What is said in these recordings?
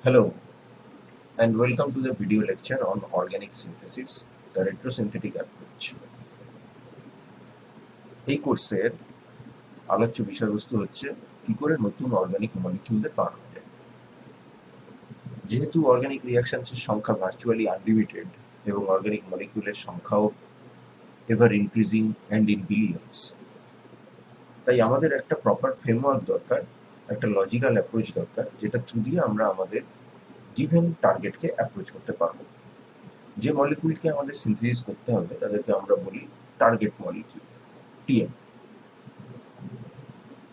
Hello and welcome to the video lecture on organic synthesis, the retrosynthetic approach. এই কোর্সের আলোচ্য বিষয়বস্তু হচ্ছে কি করে নতুন অর্গানিক মলিকিউলদের বানানো যায়। যেহেতু অর্গানিক রিঅ্যাকশনসের সংখ্যা ভার্চুয়ালি আনলিমিটেড এবং অর্গানিক মলিকিউলের সংখ্যাও ever increasing and in billions, তাই আমাদের একটা প্রপার ফ্রেমওয়ার্ক দরকার, একটা লজিক্যাল অ্যাপ্রোচ দরকার, যেটা থ্রু দিয়ে আমরা আমাদের গিভেন টার্গেটকে অ্যাপ্রোচ করতে পারবো। যে মলিকিউলকে আমাদের সিনথেসিস করতে হবে তাদেরকে আমরা বলি টার্গেট মলিকিউল, টিএম।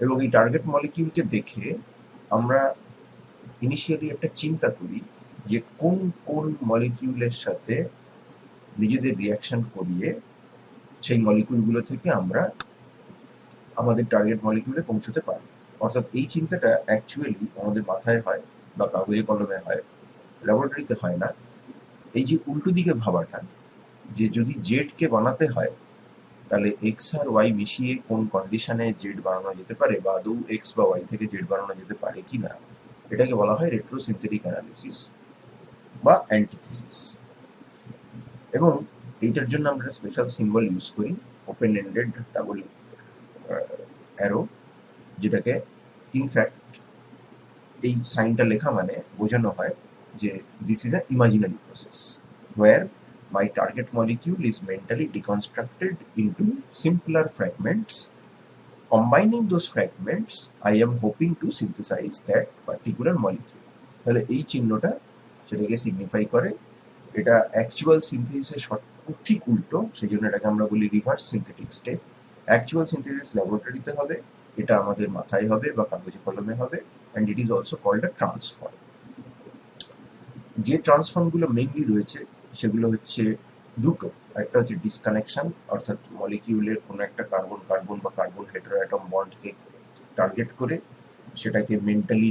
এবং এই টার্গেট মলিকিউলকে দেখে আমরা ইনিশিয়ালি একটা চিন্তা করি যে কোন কোন মলিকিউলের সাথে নিজেদের রিয়াকশন করিয়ে সেই মলিকিউলগুলো থেকে আমরা আমাদের টার্গেট মলিকিউলে পৌঁছতে পারি। অর্থাৎ এই চিন্তাটা অ্যাকচুয়ালি আমাদের মাথায় হয় বা কাগজে কলমে হয়, ল্যাবরেটরিতে হয় না। এই যে উল্টো দিকে ভাবাটা, যে যদি জেডকে বানাতে হয় তাহলে এক্স আর ওয়াই মিশিয়ে কোন কন্ডিশনে জেড বানানো যেতে পারে বা আদৌ এক্স বা ওয়াই থেকে জেড বানানো যেতে পারে কিনা, এটাকে বলা হয় রেট্রোসিনথেটিক অ্যানালিসিস বা অ্যান্টিথিসিস। এবং এইটার জন্য আমরা স্পেশাল সিম্বল ইউজ করি, ওপেন এন্ডেড ডাবল অ্যারো, যেটাকে ইনফ্যাক্ট এই সাইনটা লেখা মানে বোঝানো হয় যে this is a imaginary process where my target molecule is mentally deconstructed into simpler fragments. Combining those fragments, I am hoping to synthesize that particular molecule. তাহলে এই চিহ্নটা সেটাকে সিগনিফাই করে। এটা অ্যাকচুয়াল সিনথেসিসের ঠিক উল্টো, সেই জন্য এটাকে আমরা বলি reverse synthetic step. Actual synthesis ল্যাবরেটরিতে হবে, এটা আমাদের মাথায় হবে বা কাগজে কলমে হবে, and it is also called a transform. যে ট্রান্সফর্মগুলো মেইনলি রয়েছে সেগুলো হচ্ছে দুটো। একটা হচ্ছে ডিসকানেকশন, অর্থাৎ মলিকিউলের কোনো একটা কার্বন কার্বন বা কার্বন হেটেরোঅ্যাটম বন্ডকে টার্গেট করে সেটাকে মেন্টালি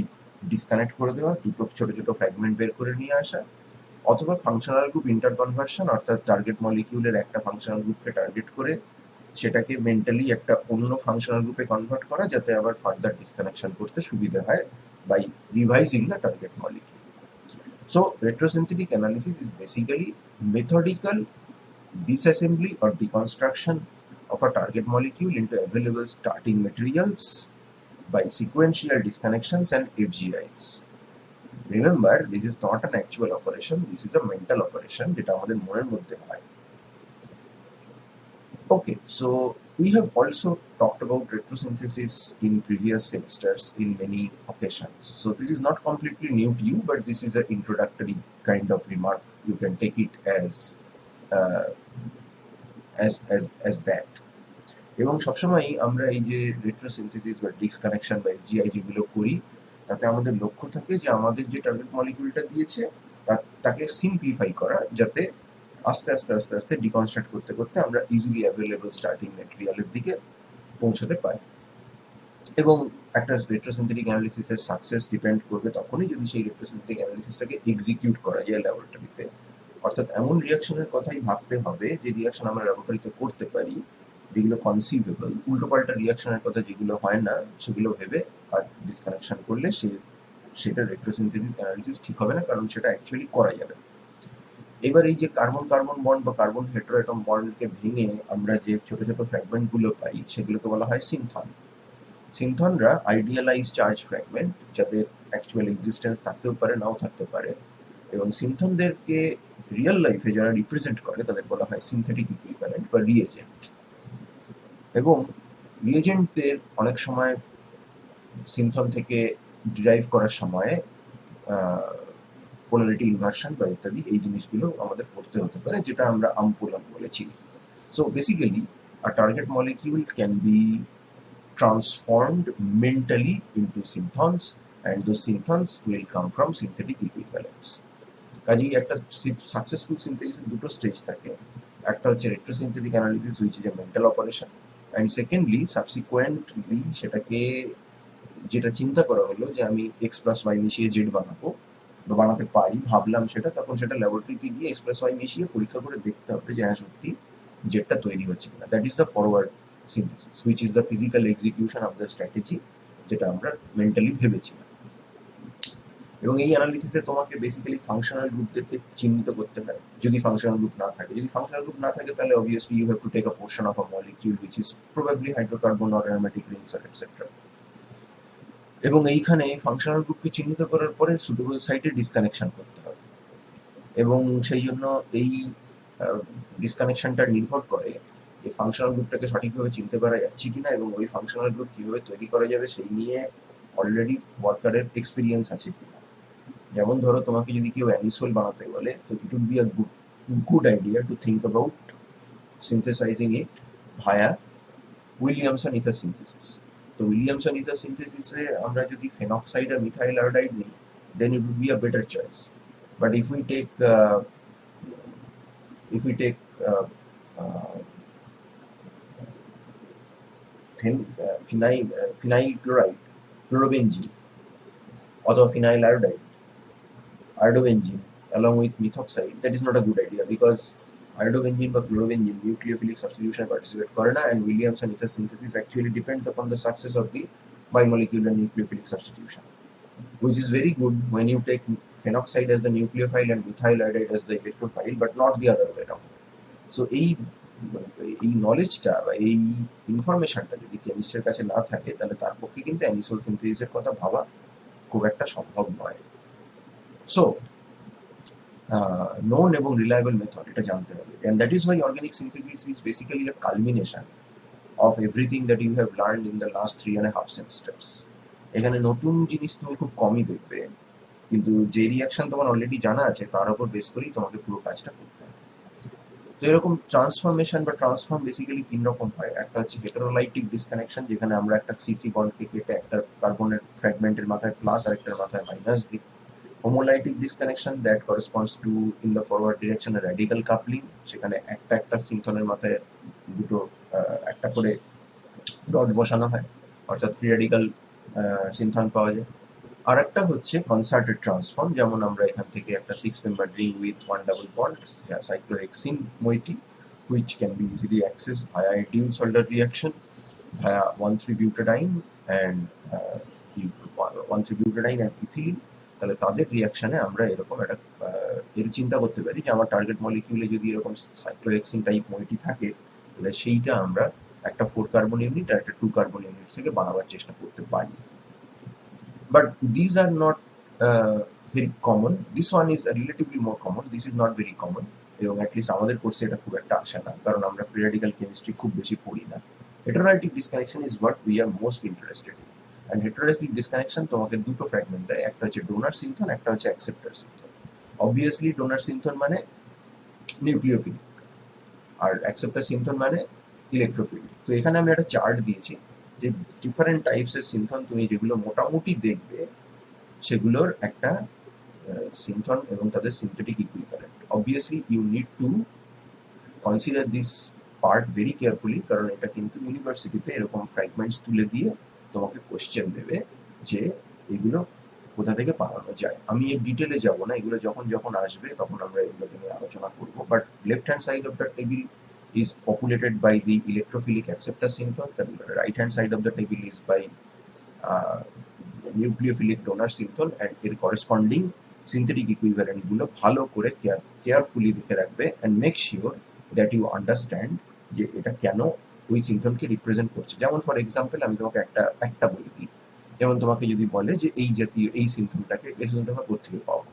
ডিসকানেক্ট করে দেওয়া, দুটো ছোট ছোট ফ্র্যাগমেন্ট বের করে নিয়ে আসা। অথবা ফাংশনাল গ্রুপ ইন্টারকনভার্সন, অর্থাৎ টার্গেট মলিকিউলের একটা ফাংশনাল গ্রুপকে টার্গেট করে সেটাকে মেন্টালি একটা অন্য ফাংশনাল গ্রুপে কনভার্ট করা, যাতে আবার ফার্দার ডিসকানেকশন করতে সুবিধা হয় by revising the target molecule. So retrosynthetic analysis is basically methodical disassembly or deconstruction of a target molecule into available starting materials by sequential disconnections and FGIs. Remember, this is not an actual operation, this is a mental operation যেটা আমাদের মনের মধ্যে হয়। Okay, so we have also talked about retrosynthesis in previous semesters in many occasions. So this is not completely new to you, but this is an introductory kind of remark. You can take it uh, as that. এবং সবসময়ই আমরা এই যে retrosynthesis বা disconnection বা এফজিআই যেগুলো করি, তাতে আমাদের লক্ষ্য থাকে যে আমাদের যে টার্গেট মলিকিউলটা দিয়েছে তাকে সিম্পলিফাই করা, যাতে আস্তে আস্তে আস্তে আস্তে ডিকনস্ট্রাক্ট করতে করতে আমরা ইজিলি অ্যাভেলেবল স্টার্টিং ম্যাটেরিয়ালের দিকে পৌঁছতে পারি। এবং একটা রেট্রোসিনথেটিক অ্যানালিসিসের সাকসেস ডিপেন্ড করবে তখনই যদি সেই রেট্রোসিনথেটিক অ্যানালিসিসটাকে এক্সিকিউট করা যায় ল্যাবরেটরিতে। অর্থাৎ এমন রিয়াকশনের কথাই ভাবতে হবে যে রিয়াকশন আমরা ল্যাবরেটরিতে করতে পারি, যেগুলো কনসিভেবল। উল্টোপাল্টা রিয়াকশনের কথা যেগুলো হয় না সেগুলো ভেবে আর ডিসকানেকশন করলে সেটা রেট্রোসিনথেটিক অ্যানালিসিস ঠিক হবে না, কারণ সেটা অ্যাকচুয়ালি করা যাবে। এবার এই যে কার্বন কার্বন বন্ড বা কার্বন হেটেরোঅ্যাটম বন্ডকে ভেঙে আমরা যে ছোট ছোট ফ্র্যাগমেন্টগুলো পাই সেগুলোকে বলা হয় সিনথন। সিনথনরা আইডিয়ালাইজ চার্জ ফ্র্যাগমেন্ট, যাদের অ্যাকচুয়াল এক্সিস্টেন্স থাকতেও পারে নাও থাকতে পারে, এবং সিনথনদেরকে রিয়েল লাইফে যারা রিপ্রেজেন্ট করে তাদের বলা হয় সিনথেটিক ইকুইভ্যালেন্ট বা রিএজেন্ট। এবং রিএজেন্টদের অনেক সময় সিনথন থেকে ডিরাইভ করার সময় পোলারিটি ইনভার্সন বা ইত্যাদি এই জিনিসগুলো আমাদের পড়তে হতে পারে, যেটা আমরা আমপুলন বলেছি। So basically a target molecule can be transformed mentally into synthons, and those synthons will come from synthetic equivalents. কাজেই একটা সাকসেসফুল সিনথেসিসের দুটো স্টেজ থাকে। একটা হচ্ছে retrosynthetic analysis, which is a mental operation, and secondly subsequently সেটাকে যেটা চিন্তা করা হলো যে আমি এক্স প্লাস ওয়াই মিশিয়ে জেড বানাবো বা বানাতে পারি, ভাবলাম সেটা, তখন সেটা ল্যাবরেটরিতে গিয়ে এক্স প্লাস ওয়াই মিশিয়ে পরীক্ষা করে দেখতে হবে যে হ্যাঁ সত্যি জেডটা তৈরি হচ্ছে কিনা। That is the forward synthesis, which is the physical execution of the strategy, যেটা আমরা মেন্টালি ভেবেছিলাম। এবং এই অ্যানালিসিসে তোমাকে বেসিক্যালি ফাংশনাল গ্রুপদেরকে চিহ্নিত করতে হয় যদি ফাংশনাল গ্রুপ না থাকে। যদি ফাংশনাল গ্রুপ না থাকে তাহলে obviously you have to take a portion of a molecule which is probably hydrocarbon or aromatic rings or etcetera. এবং এইখানে ফাংশনাল গ্রুপকে চিহ্নিত করার পরে সুটেবল সাইটে ডিসকানেকশন করতে হবে। এবং সেই জন্য এই ডিসকানেকশনটা নির্ভর করে যে ফাংশনাল গ্রুপটাকে সঠিকভাবে চিনতে পারা যাচ্ছে কিনা এবং ওই ফাংশনাল গ্রুপ কীভাবে তৈরি করা যাবে সেই নিয়ে অলরেডি ওয়ার্কারের এক্সপিরিয়েন্স আছে কিনা। যেমন ধরো তোমাকে যদি কেউ অ্যানিসোল বানাতে বলে তো it would be a good idea to think about synthesizing it via Williamson ether synthesis. তো উইলিয়ামসন ইথার সিনথেসিসে আমরা যদি ফেনক্সাইড আর মিথাইল আয়োডাইড নিই then it would be a better choice. But if we take uh, uh, phenyl chloride, chlorobenzene, or phenyl iodobenzene along with methoxide, that is not a good idea because iodobenzene or chlorobenzene nucleophilic substitution participate করে না, and Williamson ether synthesis actually depends upon the success of the bimolecular nucleophilic substitution, which is very good when you take phenoxide as the nucleophile and methyl iodide as the electrophile, but not the other way around. So এই নলেজটা বা এই ইনফরমেশনটা যদি কেমিস্টের কাছে না থাকে তাহলে তার পক্ষে কিন্তু অ্যানিসোল সিনথেসিসের কথা ভাবা খুব একটা সম্ভব নয়। সো known এবং রিলায়েবল মেথড এটা জানতে হবে, and that is why organic synthesis is basically a culmination of everything that you have learned in the last 3.5 semesters. এখানে নতুন জিনিস তুমি খুব কমই দেখবে, কিন্তু যে রিয়াকশন তোমার অলরেডি জানা আছে তার উপর বেস করেই তোমাকে পুরো কাজটা করতে হবে। তো এরকম ট্রান্সফরমেশন বা ট্রান্সফর্ম বেসিক্যালি 3 রকম হয়। একটা হচ্ছে হেটেরোলাইটিক ডিসকানেকশন, যেখানে আমরা একটা সিসি বন্ডকে কেটে একটা কার্বনের ফ্র্যাগমেন্টের মাথায় প্লাস আর একটার মাথায় মাইনাস দিই। Homolytic disconnection that corresponds to in the forward direction radical coupling, সেখানে একটা সিনথনের মাথায় দুটো একটা করে ডট বসানো হয়, অর্থাৎ ফ্রি র্যাডিক্যাল সিনথন পাওয়া যায়। আর একটা হচ্ছে কনসার্টেড ট্রান্সফর্ম, যেমন আমরা এখান থেকে একটা 6 member ring with 1 double bond cyclohexene moiety which can be easily accessed via a dual Solder reaction via 1,3-butadiene and 1,3-butadiene and ethylene। তাহলে তাদের রিয়াকশনে আমরা এরকম একটা এর চিন্তা করতে পারি যে আমার টার্গেট মলিকিউলে যদি এরকম সাইক্লোহেক্সিন টাইপ মোইটি থাকে তাহলে সেইটা আমরা একটা 4 কার্বন ইউনিট আর একটা 2 কার্বন ইউনিট থেকে বানাবার চেষ্টা করতে পারি। But these are not very common. This one is relatively more common. This is not very common. এবং অ্যাটলিস্ট আমাদের কোর্সে এটা খুব একটা আসে না, কারণ আমরা ফ্রি র্যাডিক্যাল কেমিস্ট্রি খুব বেশি পড়ি না। Heterolytic disconnection is what we are most interested in. And heterolytic disconnection তোমাকে দুটো ফ্র্যাগমেন্ট দেয়, একটা হচ্ছে ডোনার সিনথন, একটা হচ্ছে অ্যাকসেপ্টার সিনথন। অবভিয়াসলি ডোনার সিনথন মানে নিউক্লিওফিলিক আর অ্যাকসেপ্টার সিনথন মানে ইলেকট্রোফিলিক। তো এখানে আমি একটা চার্ট দিয়েছি যে ডিফারেন্ট টাইপসের সিনথন তুমি যেগুলো মোটামুটি দেখবে সেগুলোর একটা সিনথন এবং তাদের synthetic equivalent. Obviously you need to consider this part very carefully, কারণ এটা কিন্তু ইউনিভার্সিটিতে এরকম ফ্র্যাগমেন্টস তুলে দিয়ে তোমাকে কোয়েশ্চেন দেবে যে এগুলো কোথা থেকে বানানো যায়। আমি এর ডিটেলে যাব না, এগুলো যখন যখন আসবে তখন আমরা এগুলোকে নিয়ে আলোচনা করব। But left hand side of the table is populated by the electrophilic acceptor synthons, the right hand side of the table is by nucleophilic donor synthon, and এর করেসপন্ডিং সিনথেটিক ইকুইভ্যালেন্ট গুলো ভালো করে কেয়ারফুলি দেখে রাখবে and make sure that you understand যে এটা কেন ওই সিনথনকে রিপ্রেজেন্ট করছে। যেমন ফর এক্সাম্পল আমি তোমাকে একটা বলে দিই, যেমন তোমাকে যদি বলে যে এই জাতীয় এই সিনথনটাকে কোথেকে পাবো,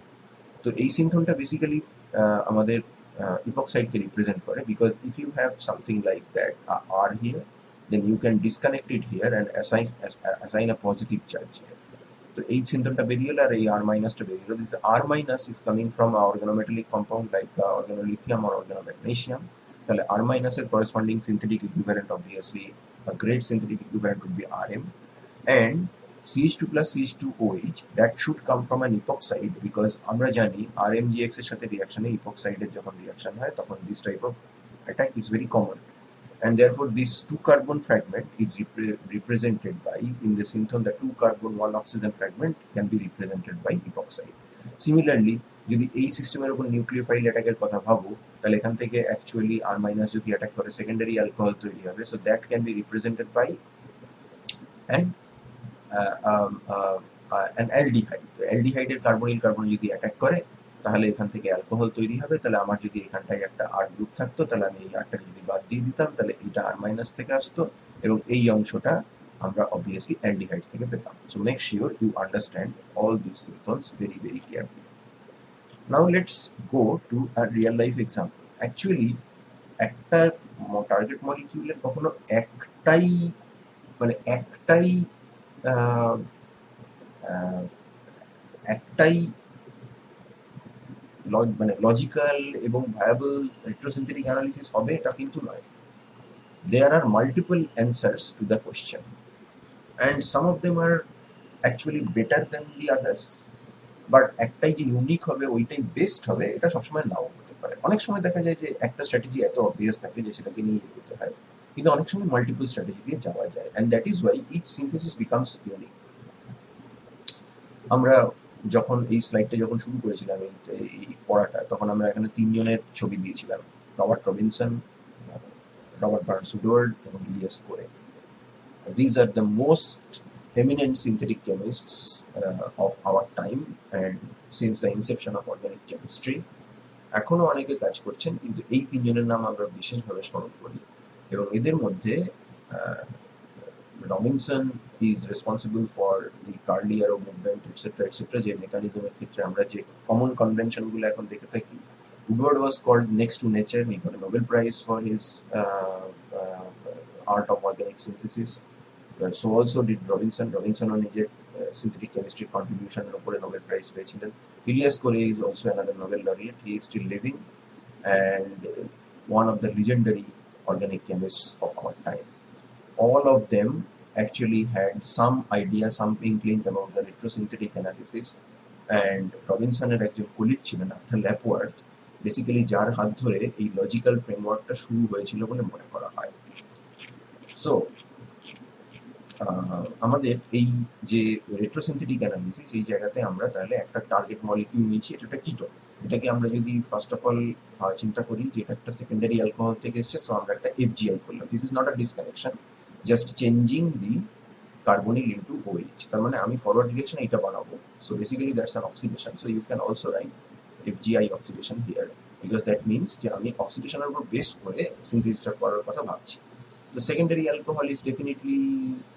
তো এই সিনথনটা বেসিক্যালি আমাদের epoxide represent করে, because if you have something like that R here, then you can disconnect it here and assign a positive charge here. So এই সিনথনটা বেরিয়ে এলো আর এই R minusটা বেরিয়ে এলো। This R minus is coming from a organometallic compound like organolithium or organomagnesium. তাহলে R minus এর corresponding synthetic equivalent, obviously a great synthetic equivalent would be Rm, and CH2 plus CH2OH that should come from an epoxide, because আমরা জানি RMGX এর সাথে রিঅ্যাকশনে ইপক্সাইডের যখন reaction হয় তখন this type of attack is very common, and therefore this 2 carbon fragment is represented by, in the synthon the 2 carbon 1 oxygen fragment can be represented by epoxide. Similarly যদি এই সিস্টেমের উপর নিউক্লিওফাইল অ্যাটাকের কথা ভাবো তাহলে এখান থেকে অ্যাকচুয়ালি R মাইনাস যদি অ্যাটাক করে সেকেন্ডারি অ্যালকোহল তৈরি হবে, so that can be represented by and an aldehyde. তো অ্যালডিহাইডের কার্বনিল কার্বনে যদি অ্যাটাক করে তাহলে এখান থেকে অ্যালকোহল তৈরি হবে। তাহলে আমার যদি এখানটায় একটা আর গ্রুপ থাকতো তাহলে আমি এই আরটাকে যদি বাদ দিয়ে দিতাম তাহলে এইটা আর মাইনাস থেকে আসতো এবং এই অংশটা আমরা অবভিয়াসলি অ্যালডিহাইড থেকে পেতাম। So make sure you understand all this symptoms very very carefully. Now let's go to a real life example. Actually একটা টার্গেট মলিকিউলের কখনো একটাই মানে একটাই আহ, আহ, একটাই মানে লজিক্যাল এবং ভায়াবল রেট্রোসিন্থেটিক অ্যানালিসিস হবে এটা কিন্তু নয়। There are multiple answers to the question and some of them are actually better than the others, but একটাই যে ইউনিক হবে ওইটাই বেস্ট হবে এটা সবসময় নাও হতে পারে। অনেক সময় দেখা যায় যে একটা স্ট্র্যাটেজি এত অবভিয়াস থাকে যে সেটাকে নিয়ে এগোতে হয়, কিন্তু অনেক সময় মাল্টিপল স্ট্র্যাটেজি দিয়ে যাওয়া যায় and that is why each synthesis becomes unique. আমরা যখন এই স্লাইডটা যখন শুরু করেছিলাম এই পড়াটা, তখন আমরা এখানে তিনজনের ছবি দিয়েছিলাম, রবার্ট রবিনসন, রবার্ট বার্নসুডোর্ড এবং ইলিয়াস কোরে। These are the most eminent synthetic chemists of our time and since the inception of organic chemistry. এখনো অনেকে কাজ করছেন, কিন্তু এই তিনজনের নাম আমরা বিশেষভাবে স্মরণ করি এবং এদের মধ্যে Robinson is responsible for the curly arrow movement etcetera যে মেকানিজমের ক্ষেত্রে আমরা যে কমন কনভেনশনগুলো এখন দেখে থাকি। Woodward was called next to nature, he got Nobel prize for his art of organic synthesis. So also did Robinson. Robinson on নিজের synthetic chemistry contribution এর উপরে নোবেল প্রাইজ পেয়েছিলেন। Elias Corey is also another Nobel laureate. He is still living and one of the legendary organic chemists of our time. All of them actually had some idea, some inkling about the retrosynthetic analysis, and Robinson এর একজন colleague ছিলেন Arthur ল্যাপওয়ার্থ, basically যার হাত ধরে এই logical ফ্রেমওয়ার্কটা শুরু হয়েছিল বলে মনে করা হয়। সো আমাদের এই যে রেট্রোসিনথেটিক অ্যানালিসিস, এই জায়গাতে আমরা তাহলে একটা টার্গেট মলিকিউল নিয়েছি, এটা একটা কিটোন। এটাকে আমরা যদি ফার্স্ট অফ অল চিন্তা করি যে এটা একটা সেকেন্ডারি অ্যালকোহল থেকে এসেছে, সো আমরা একটা এফজিআই করলাম। This is not a disconnection, just changing the carbonyl into OH. তার মানে আমি ফরওয়ার্ড ডিরেকশনে এটা বানাবো, so basically that's an oxidation. So you can also write FGI oxidation here, because that means যে আমি অক্সিডেশনের উপর বেস করে সিনথেসিসটা করার কথা ভাবছি। The secondary alcohol is definitely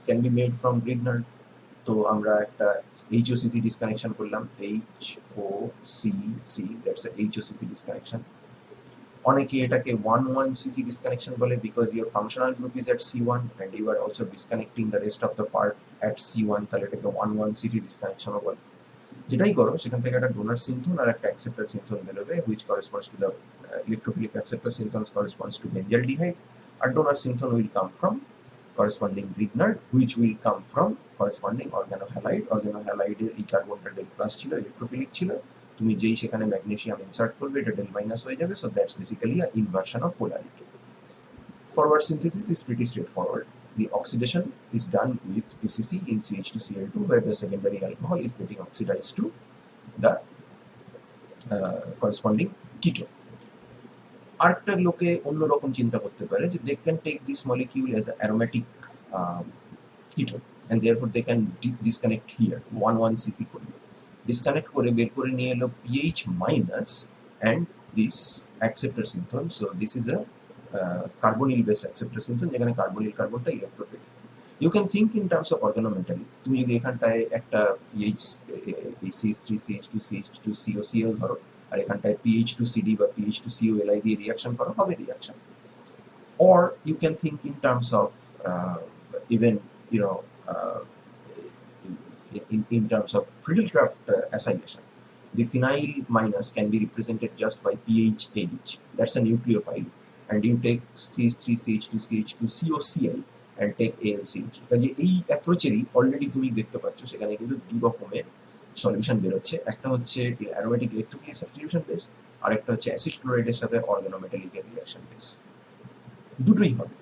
can be made from Grignard. তো আমরা একটা HOCC disconnection করলাম, HOCC, that's a HOCC disconnection. অনেকে এটাকে 1,1-CC disconnection বলে, because your functional group is at C1 and you are also disconnecting the rest of the part at C1, তাহলে এটাকে 1,1-CC disconnection ও বলে। যেটাই করো সেখান থেকে একটা ডোনার সিনথোন আর একটা অ্যাকসেপ্টর সিনথোন বেরোবে, which corresponds to the electrophilic acceptor synthons corresponds to benzaldehyde. A donor synthon will come from corresponding Grignard, which will come from corresponding organohalide. Organohalide এর এই কার্বনটা ডেল প্লাস ছিল, ইলেকট্রোফিলিক ছিল, তুমি যেই সেখানে ম্যাগনেসিয়াম ইনসার্ট করবে এটা ডেল মাইনাস হয়ে যাবে, so that's basically a inversion of polarity. Forward synthesis is pretty straightforward. The oxidation is done with PCC in CH2Cl2, where the secondary alcohol is getting oxidized to the corresponding ketone. আরেকটা লোকে অন্যরকম চিন্তা করতে পারে যে they can take this molecule as an aromatic ketone and therefore they can disconnect here 1,1-CC করবে, disconnect করে বের করে নিয়ে এলো pH minus and this acceptor synthon. So this is a carbonyl based acceptor synthon যেখানে carbonyl কার্বনটা electrophilic. You can think in terms of organometallic. তুমি যদি এখানটায় একটা pH CH3CH2CH2COCl ধরো আর এখানটায় PH2CD বা PH2COLI দিয়ে রিঅ্যাকশন করা হবে reaction. Or you can think in terms of even you know in terms of Friedel-Crafts acylation. The phenyl minus can be represented just by PHH. That's a nucleophile. And you take CH3CH2CH2COCl and take ALCH. কাজে এই অ্যাপ্রোচেরই already তুমি দেখতে পাচ্ছ সেখানে কিন্তু দুই রকমের solution বেরোচ্ছে, একটা হচ্ছে অ্যারোমেটিক ইলেকট্রোফিলিক সাবস্টিটিউশন বেস আর একটা হচ্ছে অ্যাসিড ক্লোরাইডের সাথে অর্গানোমেটালিকের রিঅ্যাকশন বেস। দুটোই হবে,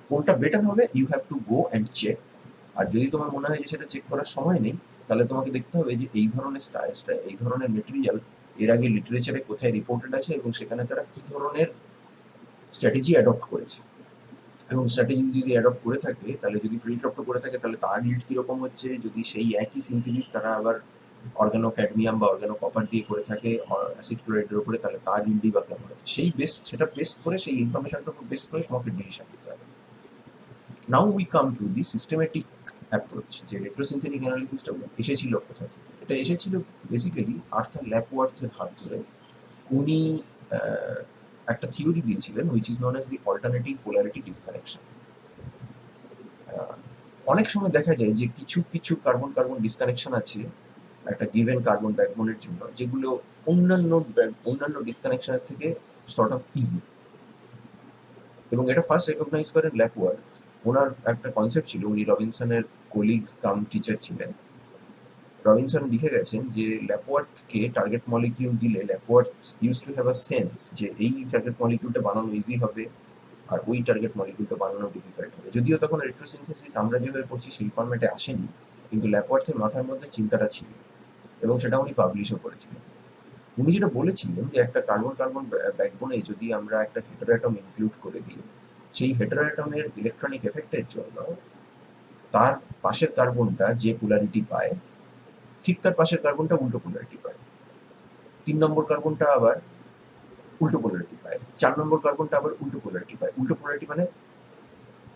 কোনটা বেটার হবে you have to go and check. আর যদি তোমার মনে হয় যে সেটা চেক করার সময় নেই, তাহলে তোমাকে দেখতে হবে যে এই ধরনের এই ধরনের মেটেরিয়াল এর আগে লিটারেচারে কোথায় রিপোর্টেড আছে এবং সেখানে তারা কি ধরনের স্ট্র্যাটেজি অ্যাডপ্ট করেছে। এবং স্ট্র্যাটেজি যদি অ্যাডপ্ট করে থাকে, তাহলে যদি ফিল্ড ড্রপটা করে থাকে, তাহলে তার ইল্ড কীরকম হচ্ছে, যদি সেই একই সিনথেসিস তারা আবার অর্গানো ক্যাডমিয়াম বা অর্গানো কপার দিয়ে করে থাকে অ্যাসিড ক্লোরাইডের উপরে, তাহলে তার ইল্ডই বা কেমন হচ্ছে, সেই বেস সেটা বেস করে, সেই ইনফরমেশনটার উপর বেস করে তোমাকে ডিসিশন নিতে হবে। Now we come to the systematic approach, যে রেট্রোসিনথেটিক অ্যানালিসিসটা এসেছিল কোথা থেকে। এটা এসেছিল বেসিক্যালি আর্থার ল্যাপওয়ার্থের হাত ধরে। উনি একটা থিওরি দিয়েছিলেন which is known as the alternative polarity disconnection. অনেক সময় দেখা যায় যে কিছু কিছু কার্বন কার্বন ডিসকানেকশন আছে একটা গিভেন কার্বন ব্যাকবোনের জন্য, যেগুলো অন্যান্য ডিসকানেকশনের থেকে সর্ট অফ ইজি। এবং এটা ফার্স্ট রেকগনাইজ করেন ল্যাপওয়ার্থ। ওনার একটা কনসেপ্ট ছিল, উনি রবিনসনের কলিগ কাম টিচার ছিলেন। রবিনসন লিখে গেছেন যে ল্যাপওয়ার্থকে টার্গেট মলিকিউল দিলে Lapworth used to have a sense যে এই টার্গেট মলিকিউলটা বানানো ইজি হবে আর ওই টার্গেট মলিকিউলটা বানানো ডিফিকাল্ট হবে। যদিও তখন ইলেকট্রোসিনথেসিস আমরা যেভাবে পড়ছি সেই ফর্ম্যাটে আসেনি, কিন্তু ল্যাপওয়ার্থের মাথার মধ্যে চিন্তাটা ছিল এবং সেটা উনি পাবলিশও করেছিলেন। উনি যেটা বলেছিলেন যে একটা কার্বন কার্বন ব্যাকবোনে যদি আমরা একটা হেটারোঅ্যাটম ইনক্লুড করে দিই, সেই হেটারোঅ্যাটমের ইলেকট্রনিক এফেক্টের জন্য তার পাশের কার্বনটা যে পোলারিটি পায়, ঠিক তার পাশের কার্বনটা উল্টো পোলারিটি পায়। 3 নম্বর কার্বনটা আবার উল্টো পোলারিটি পায়, 4 নম্বর কার্বনটা আবার উল্টো পোলারিটি পায়। উল্টো পোলারিটি মানে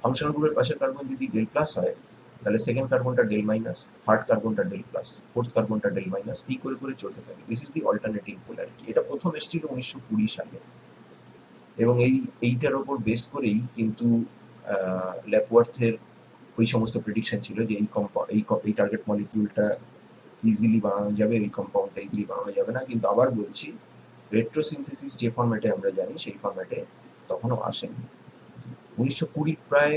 ফাংশনাল গ্রুপের পাশের কার্বন যদি ডেল প্লাস হয়, তাহলে সেকেন্ড কার্বনটা ডেল মাইনাস, থার্ড কার্বনটা ডেল প্লাস, ফোর্থ কার্বনটা ডেল মাইনাস, এই করে করে চলতে থাকে। This is the alternative polarity. এটা প্রথম এসেছিল 1920 সালে, এবং এইটার ওপর বেস করেই কিন্তু ল্যাপওয়ার্থের ওই সমস্ত প্রেডিকশন ছিল যে এই টার্গেট মলিকিউলটা ইজিলি বানানো যাবে, এই কম্পাউন্ডটা ইজিলি বানানো যাবে না। কিন্তু আবার বলছি, রেট্রোসিনথেসিস যে ফর্ম্যাটে আমরা জানি সেই ফর্ম্যাটে তখনও আসেনি। 1920 প্রায়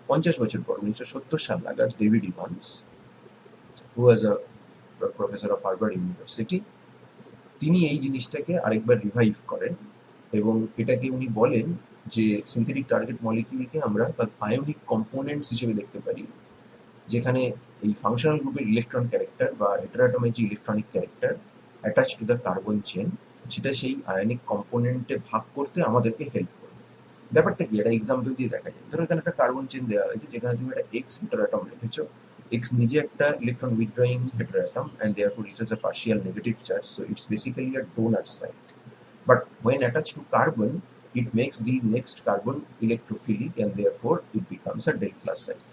50 বছর পর, 1970 সাল নাগাদ, David Evans, who was a professor of Harvard university, তিনি এই জিনিসটাকে আরেকবার রিভাইভ করেন এবং এটাকে উনি বলেন যে সিনথেটিক টার্গেট মলিকিউলকে আমরা তার আয়োনিক কম্পোনেন্টস হিসেবে দেখতে পারি, যেখানে এই ফাংশনাল গ্রুপের ইলেকট্রন ক্যারেক্টার বা হেটারোঅ্যাটমের যে electronic character attach to the carbon chain, সেটা সেই আয়নিক কম্পোনেন্টে ভাগ করতে আমাদেরকে হেল্প করবে। ব্যাপারটা কি, একটা এক্সাম্পল দিয়ে দেখা যায়। ধরো এখানে একটা কার্বন চেন দেওয়া হয়েছে, যেখানে তুমি একটা এক্স হেটারোঅ্যাটম রেখেছো। এক্স নিজে একটা electron withdrawing heteroatom and therefore it has a partial negative charge, so it's basically a donor site. But when attached to carbon, it makes the next carbon electrophilic and therefore it becomes a del plus site.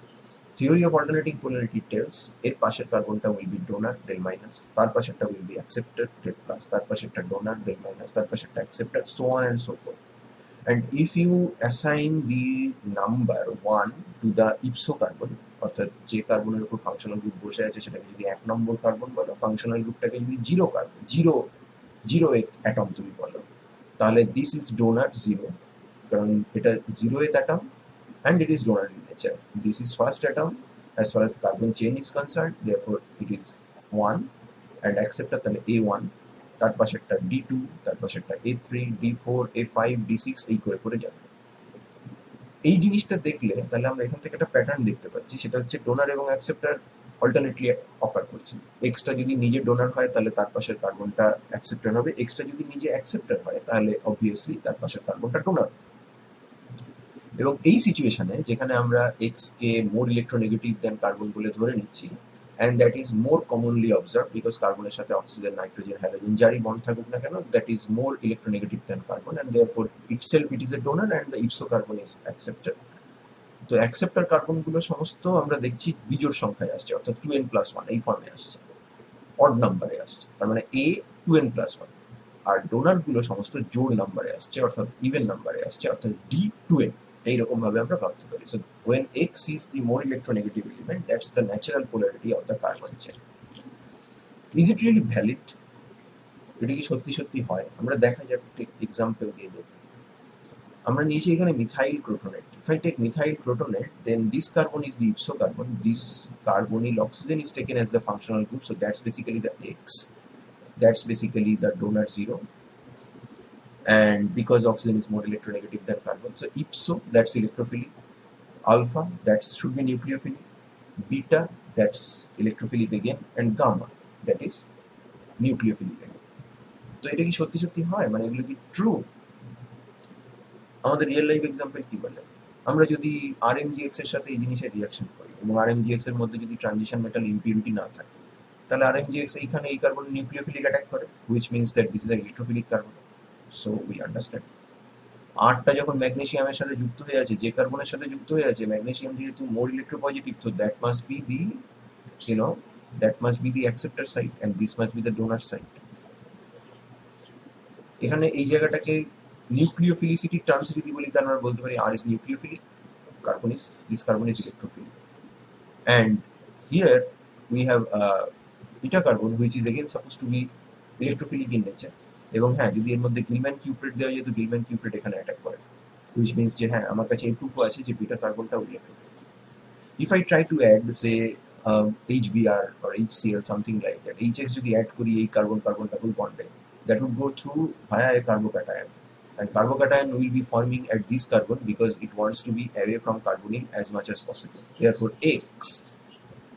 Theory of alternating polarity tells এর পাশের কার্বনটা will be donor del minus, তার পাশেরটা will be acceptor del plus, তার পাশেরটা donor del minus, তার পাশেরটা acceptor, so on and so forth. And if you assign the number 1 to the ipso carbon, অর্থাৎ যে কার্বনের উপর ফাংশনাল গ্রুপ বসে আছে সেটাকে যদি 1 নম্বর কার্বন বলো, ফাংশনাল গ্রুপটাকে যদি zero carbon, zero zero atom তুমি বলো, তাহলে দিস ইজ ডোনার জিরো, কারণ এটা zero atom and it is donor in nature. This is first atom as far as carbon chain is concerned, therefore it is 1, and acceptor তাহলে A1, তার পাশেরটা D2, তার পাশেরটা A3, D4, A5, D6, এই করে করে যাবে। এই জিনিসটা দেখলে তাহলে আমরা এখান থেকে একটা প্যাটার্ন দেখতে পাচ্ছি, সেটা হচ্ছে ডোনার এবং অ্যাকসেপ্টার অল্টারনেটলি অকার করছে। এক্সটা যদি নিজে ডোনার হয় তাহলে তার পাশের কার্বনটা অ্যাকসেপ্টার হবে, এক্সটা যদি নিজে অ্যাকসেপ্টার হয় তাহলে অবভিয়াসলি তার পাশের কার্বনটা ডোনার। এবং এই সিচুয়েশনে যেখানে আমরা এক্স কে মোর ইলেকট্রোনেগেটিভ দেন কার্বন বলে ধরে নিচ্ছি, and that is more commonly observe because কার্বনের সাথে অক্সিজেন, নাইট্রোজেন, হ্যালোজেন যারই বন্ড থাকুক না কেন, that is more electronegative than carbon, and therefore itself it is a donor and the ipso carbon is accepted. তো অ্যাকসেপ্টার কার্বনগুলো সমস্ত আমরা দেখছি বিজোড় সংখ্যায় আসছে, অর্থাৎ 2n+1 এই ফর্মে আসছে, অড নাম্বারে আসছে, তার মানে a 2n+1। আর ডোনারগুলো সমস্ত জোড় নাম্বারে আসছে, অর্থাৎ ইভেন নাম্বারে আসছে, অর্থাৎ d2n। এইরকম ভাবে আমরা ভাবতে পারি। So when X is the more electronegative element, that's the natural polarity of the carbon chain. Is it really valid? এটা কি সত্যি সত্যি হয়? আমরা দেখা যাক একটা এক্সাম্পল দিয়ে দেখি। আমরা নিয়েছি এখানে methyl ক্রোটোনেট। If I take methyl crotonate, then this carbon is the ipso carbon. This carbonyl oxygen is taken as the functional group, so that's basically the X. That's basically the donor zero. And because oxygen is more electronegative than carbon, so ipso, that's electrophilic. Alpha, that should be nucleophilic. Beta, that's electrophilic again. And gamma, that is nucleophilic again. তো এটা কি সত্যি সত্যি হয়, মানে এগুলো কি true? আমাদের রিয়েল লাইফ এক্সাম্পল কি বলে? আমরা যদি RMGX এর সাথে এই জিনিসের রিয়াকশন করি এবং RMGX এর মধ্যে যদি ট্রানজিশন মেটাল ইম্পিউরিটি না থাকে, তাহলে RMGX এইখানে এই কার্বন নিউক্লিওফিলিক অ্যাটাক করে, which means that this is an electrophilic carbon. So we understand. আরটা যখন ম্যাগনেসিয়ামের সাথে যুক্ত হয়ে আছে, যে কার্বনের সাথে যুক্ত হয়ে আছে, ম্যাগনেসিয়াম যেহেতু মোর ইলেকট্রোপজিটিভ, তো that must B the, you know, that must be the acceptor side and this must be the donor side. এখানে এই জায়গাটাকে নিউক্লিওফিলিসিটি টার্মস যদি বলি, তাহলে আমরা বলতে পারি R is nucleophilic, carbon is, this carbon is electrophilic, and here we have beta carbon which is again supposed to be electrophilic in nature. এবং হ্যাঁ, যদি এর মধ্যে গিলম্যান কিউপ্রেট দেওয়া যায়, তো গিলম্যান কিউপ্রেট এখানে অ্যাটাক করে, which means যে হ্যাঁ, আমার কাছে এই প্রুফও আছে যে বিটা কার্বনটাও electrophilic. If I try to add say HBr or HCl, something like that, HX যদি অ্যাড করি এই কার্বন কার্বন ডাবল বন্ডে, that would go through via a carbocation, and carbocation will be forming at this carbon because it wants to be away from carbonyl as much as possible. Therefore X,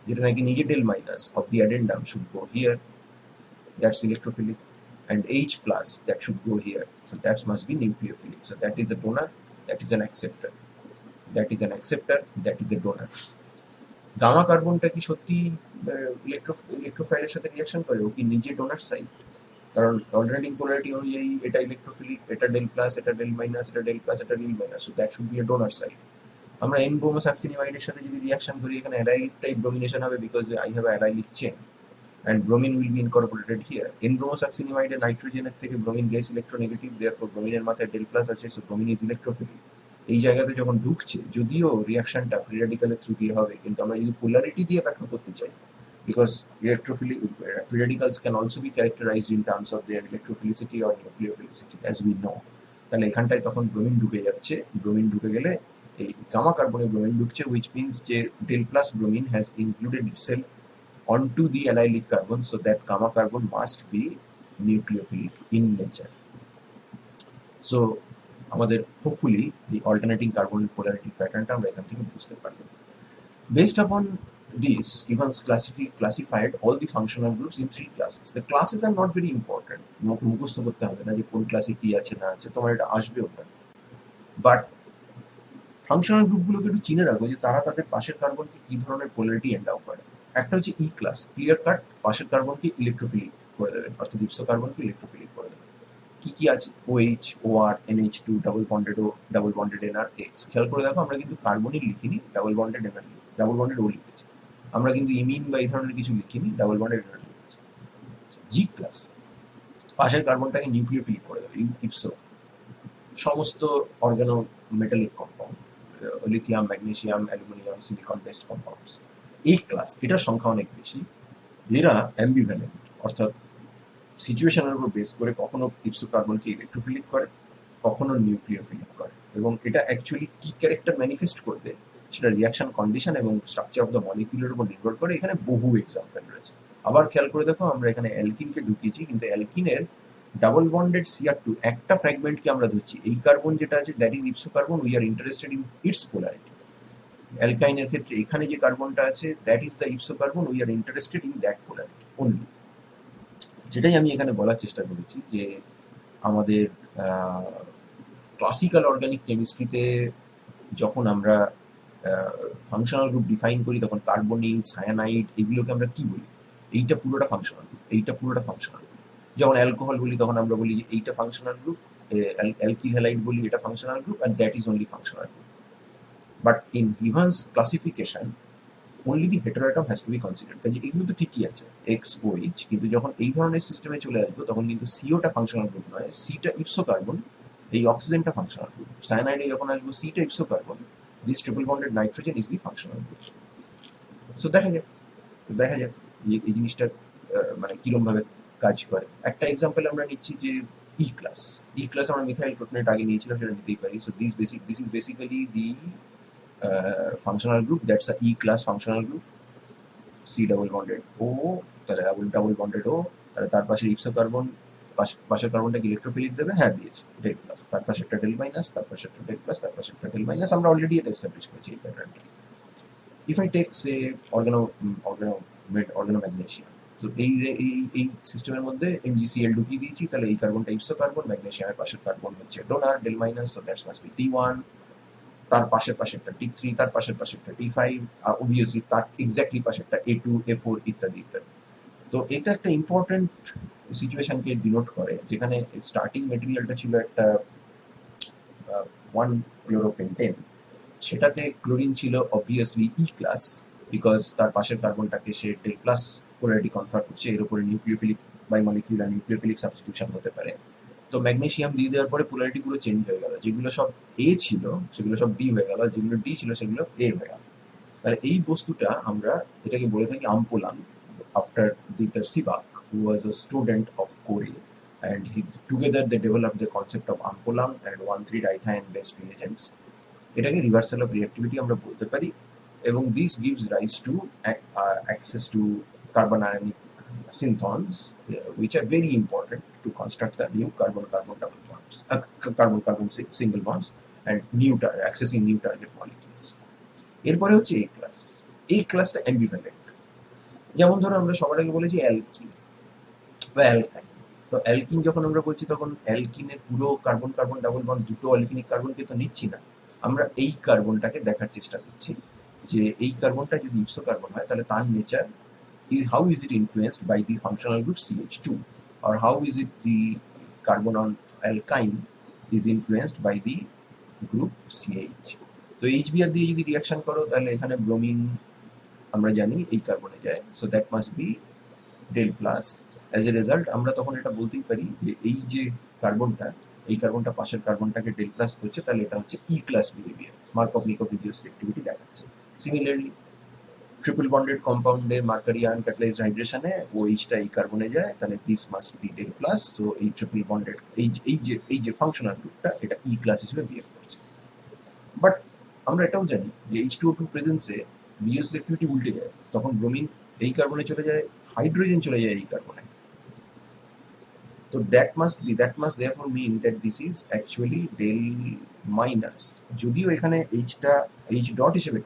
যেটা নাকি নিজে del minus of the addendum, should go here, that's electrophilic, and H plus that should go here, so that must be nucleophilic. So that is a donor, that is an acceptor, that is an acceptor, that is a donor. Gamma কার্বনটা কি সত্যি ইলেকট্রোফাইলের সাথে reaction করে? ও কি নিজে donor side? কারণ অল্টারনেটিং পোলারিটি অনুযায়ী এটা ইলেকট্রোফিলিক, এটা ডেল প্লাস, এটা ডেল মাইনাস, এটা ডেল প্লাস, এটা del minus, so that should be a donor side. আমরা এন ব্রোমোসাক্সিনিমাইডের সাথে যদি রিয়াকশন করি, এখানে অ্যালাইলিক টাইপ ডোমিনেশন হবে because I have allylic chain and bromine will be incorporated here. In bromosuccinimide নাইট্রোজেনের থেকে ব্রোমিন লেস ইলেকট্রোনেগেটিভ, therefore ব্রোমিনের মাথায় ডেল প্লাস আছে, সো ব্রোমিন ইজ ইলেকট্রোফিলিক। এই জায়গাতে যখন ঢুকছে, যদিও রিয়াকশনটা ফ্রি র্যাডিক্যালের থ্রু দিয়ে হবে, কিন্তু আমরা যদি পোলারিটি দিয়ে ব্যাখ্যা করতে চাই, because electrophilic free radicals can also be characterized in terms of their electrophilicity or nucleophilicity as we know, তাহলে এখানটায় তখন ব্রোমিন ঢুকে যাচ্ছে। ব্রোমিন ঢুকে গেলে এই গামা কার্বনে ব্রোমিন ঢুকছে, which means যে del plus bromine has included itself onto the allylic carbon, so that gamma carbon must be nucleophilic in nature. So আমাদের হোপফুলি এই অল্টারনেটিং কার্বন পোলারিটি প্যাটার্নটা আমরা এখান থেকে বুঝতে পারবো। Based upon this, Evans classified all the functional groups in 3 classes. The classes are not very important, তোমাকে মুখস্থ করতে হবে না যে কোন ক্লাসে কি আছে না আছে, তোমার এটা আসবেও না, বাট ফাংশনাল গ্রুপগুলোকে একটু চিনে রাখো যে তারা তাদের পাশের কার্বনকে কি ধরনের পোলারিটি এন্ডাও করে। একটা হচ্ছে ই ক্লাস, ক্লিয়ার কাট পাশের কার্বনকে ইলেকট্রোফিলিক করে দেবে, অর্থাৎ ইপসো কার্বনকে ইলেকট্রোফিলিক করে দেবে। কি কি আছে? OH, OR, NH2, double bonded O, double bonded NR, X। খেয়াল করে দেখো, আমরা কিন্তু কার্বনই লিখিনি, double bonded NR, double bonded O লিখেছি। আমরা কিন্তু ইমিন বা এই ধরনের কিছু লিখিনি, ডাবল বন্ডেড NR লিখেছি। জি ক্লাস পাশের কার্বনটাকে নিউক্লিওফিলিক করে দেবে, ইপসো সমস্ত organometallic compound, lithium, magnesium, aluminium, silicon based compounds. এই ক্লাস, এটার সংখ্যা অনেক বেশি, এরা অ্যাম্বিভ্যালেন্ট, অর্থাৎ সিচুয়েশনের উপর বেস করে কখনো ইপসো কার্বনকে ইলেকট্রোফিলিক করে, কখনো নিউক্লিওফিলিক করে, এবং এটা অ্যাকচুয়ালি কি ক্যারেক্টার ম্যানিফেস্ট করবে সেটা রিয়াকশন কন্ডিশন এবং স্ট্রাকচার অফ দ্য মলিকিউলের উপর নির্ভর করে। এখানে বহু এক্সাম্পল রয়েছে। আবার খেয়াল করে দেখো, আমরা এখানে অ্যালকিনকে ঢুকিয়েছি, কিন্তু অ্যালকিনের ডাবল বন্ডেড CR2 একটা ফ্র্যাগমেন্টকে আমরা ধরছি, এই কার্বন যেটা আছে that is ipso carbon, we are interested in its polarity. অ্যালকাইনের ক্ষেত্রে এখানে যে কার্বনটা আছে that is the ipso carbon, we are interested in that polarity only. যেটাই আমি এখানে বলার চেষ্টা করেছি যে আমাদের ক্লাসিক্যাল অর্গানিক কেমিস্ট্রিতে যখন আমরা ফাংশনাল গ্রুপ ডিফাইন করি, তখন কার্বনিল, সায়ানাইড, এগুলোকে আমরা কি বলি? এইটা পুরোটা ফাংশনাল গ্রুপ, এইটা পুরোটা ফাংশনাল গ্রুপ। যখন অ্যালকোহল বলি তখন আমরা বলি যে এইটা ফাংশনাল গ্রুপ, অ্যালকিল হ্যালাইড বলি এটা functional group, and that is only functional group. But in Evans classification only the heteroatom has to be considered। কাজে এগুলো তো ঠিকই আছে, XOH, কিন্তু যখন এই ধরনের সিস্টেমে চলে আসবো তখন কিন্তু সিওটা ফাংশনাল গ্রুপ নয়, সিটা ইপসো কার্বন, এই অক্সিজেনটা ফাংশনাল গ্রুপ। সায়ানাইডে যখন আসবো সিটা ipso carbon, this triple bonded nitrogen is the functional group. So দেখা যাক যে এই জিনিসটা মানে কিরম ভাবে কাজ করে। একটা এক্সাম্পল আমরা নিচ্ছি যে ই ক্লাস আমরা মিথাইল প্রোটনেট আগে নিয়েছিলাম, সেটা নিতেই পারি। So this is basically the functional group, that's a E class functional group, C double bonded O, তাহলে double bonded O, তাহলে তার পাশে ইপসো কার্বন, পাশের কার্বনটাকে ইলেকট্রোফিলিক দেবে, হ্যাঁ দিয়েছে, ডেল প্লাস, তার পাশে একটা ডেল মাইনাস, তার পাশে একটা ডেল প্লাস, তার পাশে একটা ডেল মাইনাস, আমরা অলরেডি এটা এস্টাবলিশ করেছি এই প্যাটার্নটা। ইফ আই টেক সে অর্গানোম্যাগনেসিয়াম, তো এই সিস্টেমের মধ্যে MgCl ঢুকিয়ে দিয়েছি, তাহলে এই কার্বনটা ইপসো কার্বন, ম্যাগনেসিয়ামের পাশের কার্বন হচ্ছে donor, del minus, so that's must be T1, তার পাশেরটা T3, তার পাশেরটা T5, অবভিয়াসলি তার এক্স্যাক্টলি পাশেরটা A2, A4 ইত্যাদি ইত্যাদি। তো এটা একটা ইম্পর্টেন্ট সিচুয়েশনকে ডিনোট করে, যেখানে স্টার্টিং মেটেরিয়ালটা ছিল একটা 1-chloropentan, সেটাতে ক্লোরিন ছিল অবভিয়াসলি ই ক্লাস, বিকজ তার পাশের কার্বনটাকে সে ডেল প্লাস পোলারিটি কনফার করছে, এর উপরে নিউক্লিওফিলিক বাইমলিকিউলার নিউক্লিওফিলিক সাবস্টিটিউশন হতে পারে। তো ম্যাগনেসিয়াম দিয়ে দেওয়ার পরে পোলারিটি পুরো চেঞ্জ হয়ে গেল, যেগুলো সব এ ছিল সেগুলো সব ডি হয়ে গেল, যেগুলো ডি ছিল সেগুলো এ হয়ে গেল। তাহলে এই বস্তুটা আমরা এটাকে বলে থাকি আমপোলাম, after Dieter Sivak, who was a student of Corey, and together they developed the concept of ampolam and 1,3-dithiene based reagents. এটাকে রিভার্সাল অফ রিঅ্যাক্টিভিটি আমরা বলতে পারি, এবং this gives rise to access to carbon ionic synthons, which are very important to construct the new carbon-carbon double bonds, carbon-carbon single bonds, and accessing new target molecules. এরপরে হচ্ছে এই class. এই ক্লাসটা অ্যাম্বিভ্যালেন্ট। যেমন ধরো আমরা সবার আগে বলেছি অ্যালকিন বা অ্যালকাইন। তো অ্যালকিন যখন আমরা বলছি তখন অ্যালকিনের পুরো কার্বন কার্বন ডাবল বন্ড দুটো অলিফিনিক কার্বনকে তো নিচ্ছি না, আমরা এই কার্বনটাকে দেখার চেষ্টা করছি যে এই কার্বনটা যদি ইপসো কার্বন হয় তাহলে তার nature how is it influenced by the functional group CH2, or how is it the carbon on alkyne is influenced by the group CH। তো HBr দিয়ে যদি রিঅ্যাকশন করো তাহলে এখানে ব্রোমিন আমরা জানি এই কার্বনে যায়, so that must be del plus. As a result আমরা তখন এটা বলতেই পারি যে এই কার্বনটা পাশের কার্বনটাকে ডেল প্লাস করছে, তাহলে এটা হচ্ছে ই ক্লাস বিহেভিয়ার, মার্কভ-নিকভ রিজিওসেলেক্টিভিটি দেখাচ্ছে। সিমিলারলি ট্রিপল বন্ডেড কম্পাউন্ডে মার্কারি আয়ন ক্যাটালাইজড হাইড্রেশনে ওএইচটা এই কার্বনে যায়, তাহলে this must be del plus. So এই ট্রিপল বন্ডেড এই যে ফাংশনাল গ্রুপটা এটা ই ক্লাস হিসেবে বিহেভ করছে। বাট আমরা এটাও জানি যে H2O2 প্রেজেন্সে বিওসিলেক্টিভিটি উল্টে যায়, তখন ব্রোমিন এই কার্বনে চলে যায়, হাইড্রোজেন চলে যায় এই কার্বনে। তো that must therefore mean that this is actually del minus. যদিও এখানে H ডট হিসেবে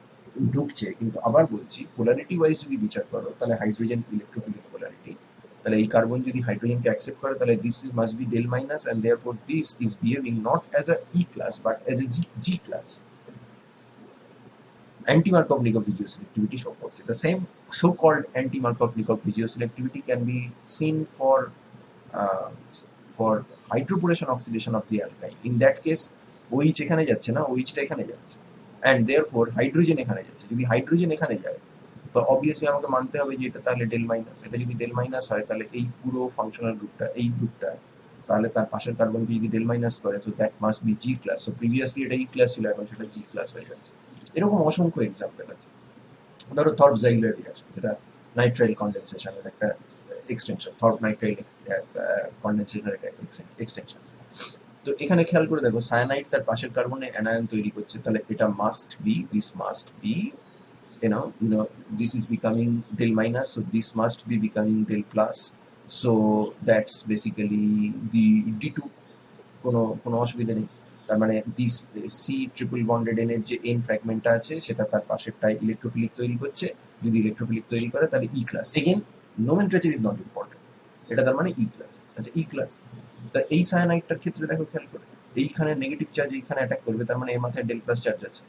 ঢুকছে, কিন্তু আবার বলছি পোলারিটি ওয়াইজ যদি বিচার করো তাহলে হাইড্রোজেন ইলেকট্রোফিলিক পোলারিটি, তাহলে এই কার্বন যদি হাইড্রোজেনকে অ্যাকসেপ্ট করে তাহলে this must be del minus, and therefore this is behaving not as a E class but as a G class. Anti-Markov-Nikov regioselectivity show করছে। The same so-called anti-Markov-Nikov regioselectivity can be seen for hydroboration oxidation of the alkyne. In that case OH এখানে যাচ্ছে না, OH টা এখানে যাচ্ছে, and therefore hydrogen এখানে যাচ্ছে। যদি হাইড্রোজেন এখানে যায় তো অবভিয়াসলি আমাকে মানতে হবে যে এটা তাহলে ডেল মাইনাস। এটা যদি ডেল মাইনাস হয় তাহলে এই পুরো ফাংশনাল গ্রুপটা এই গ্রুপটা তাহলে তার পাশের কার্বনকে যদি ডেল মাইনাস করে তো that must B G class. So previously এটা ই ক্লাস ছিল, এখন সেটা জি ক্লাস হয়ে যাচ্ছে। এরকম অসংখ্য এক্সাম্পল আছে। ধরো থর্প-জাইগলার রিঅ্যাকশন, এটা নাইট্রাইল কনডেনসেশনের একটা এক্সটেনশন, থর্প নাইট্রাইল কনডেনসেশনের একটা এক্সটেনশন। তো এখানে খেয়াল করে দেখো সায়ানাইড তার পাশের কার্বনে অ্যানায়ন তৈরি করছে, তাহলে এটা must be this is becoming del minus, so this must be becoming del plus, so that's basically the D2, কোনো অসুবিধা নেই। তার মানে this C triple bonded N এর যে এন ফ্র্যাগমেন্টটা আছে সেটা তার পাশেরটায় ইলেকট্রোফিলিক তৈরি করছে, যদি ইলেকট্রোফিলিক তৈরি করে তাহলে E class. Again nomenclature is not important, এটা তার মানে ই ক্লাস। আচ্ছা ই ক্লাস, তা এই সায়ানাইডটার ক্ষেত্রে দেখো খেয়াল করে এইখানে নেগেটিভ চার্জ এইখানে অ্যাটাক করবে, তার মানে এর মাথায় ডেল প্লাস চার্জ আছে,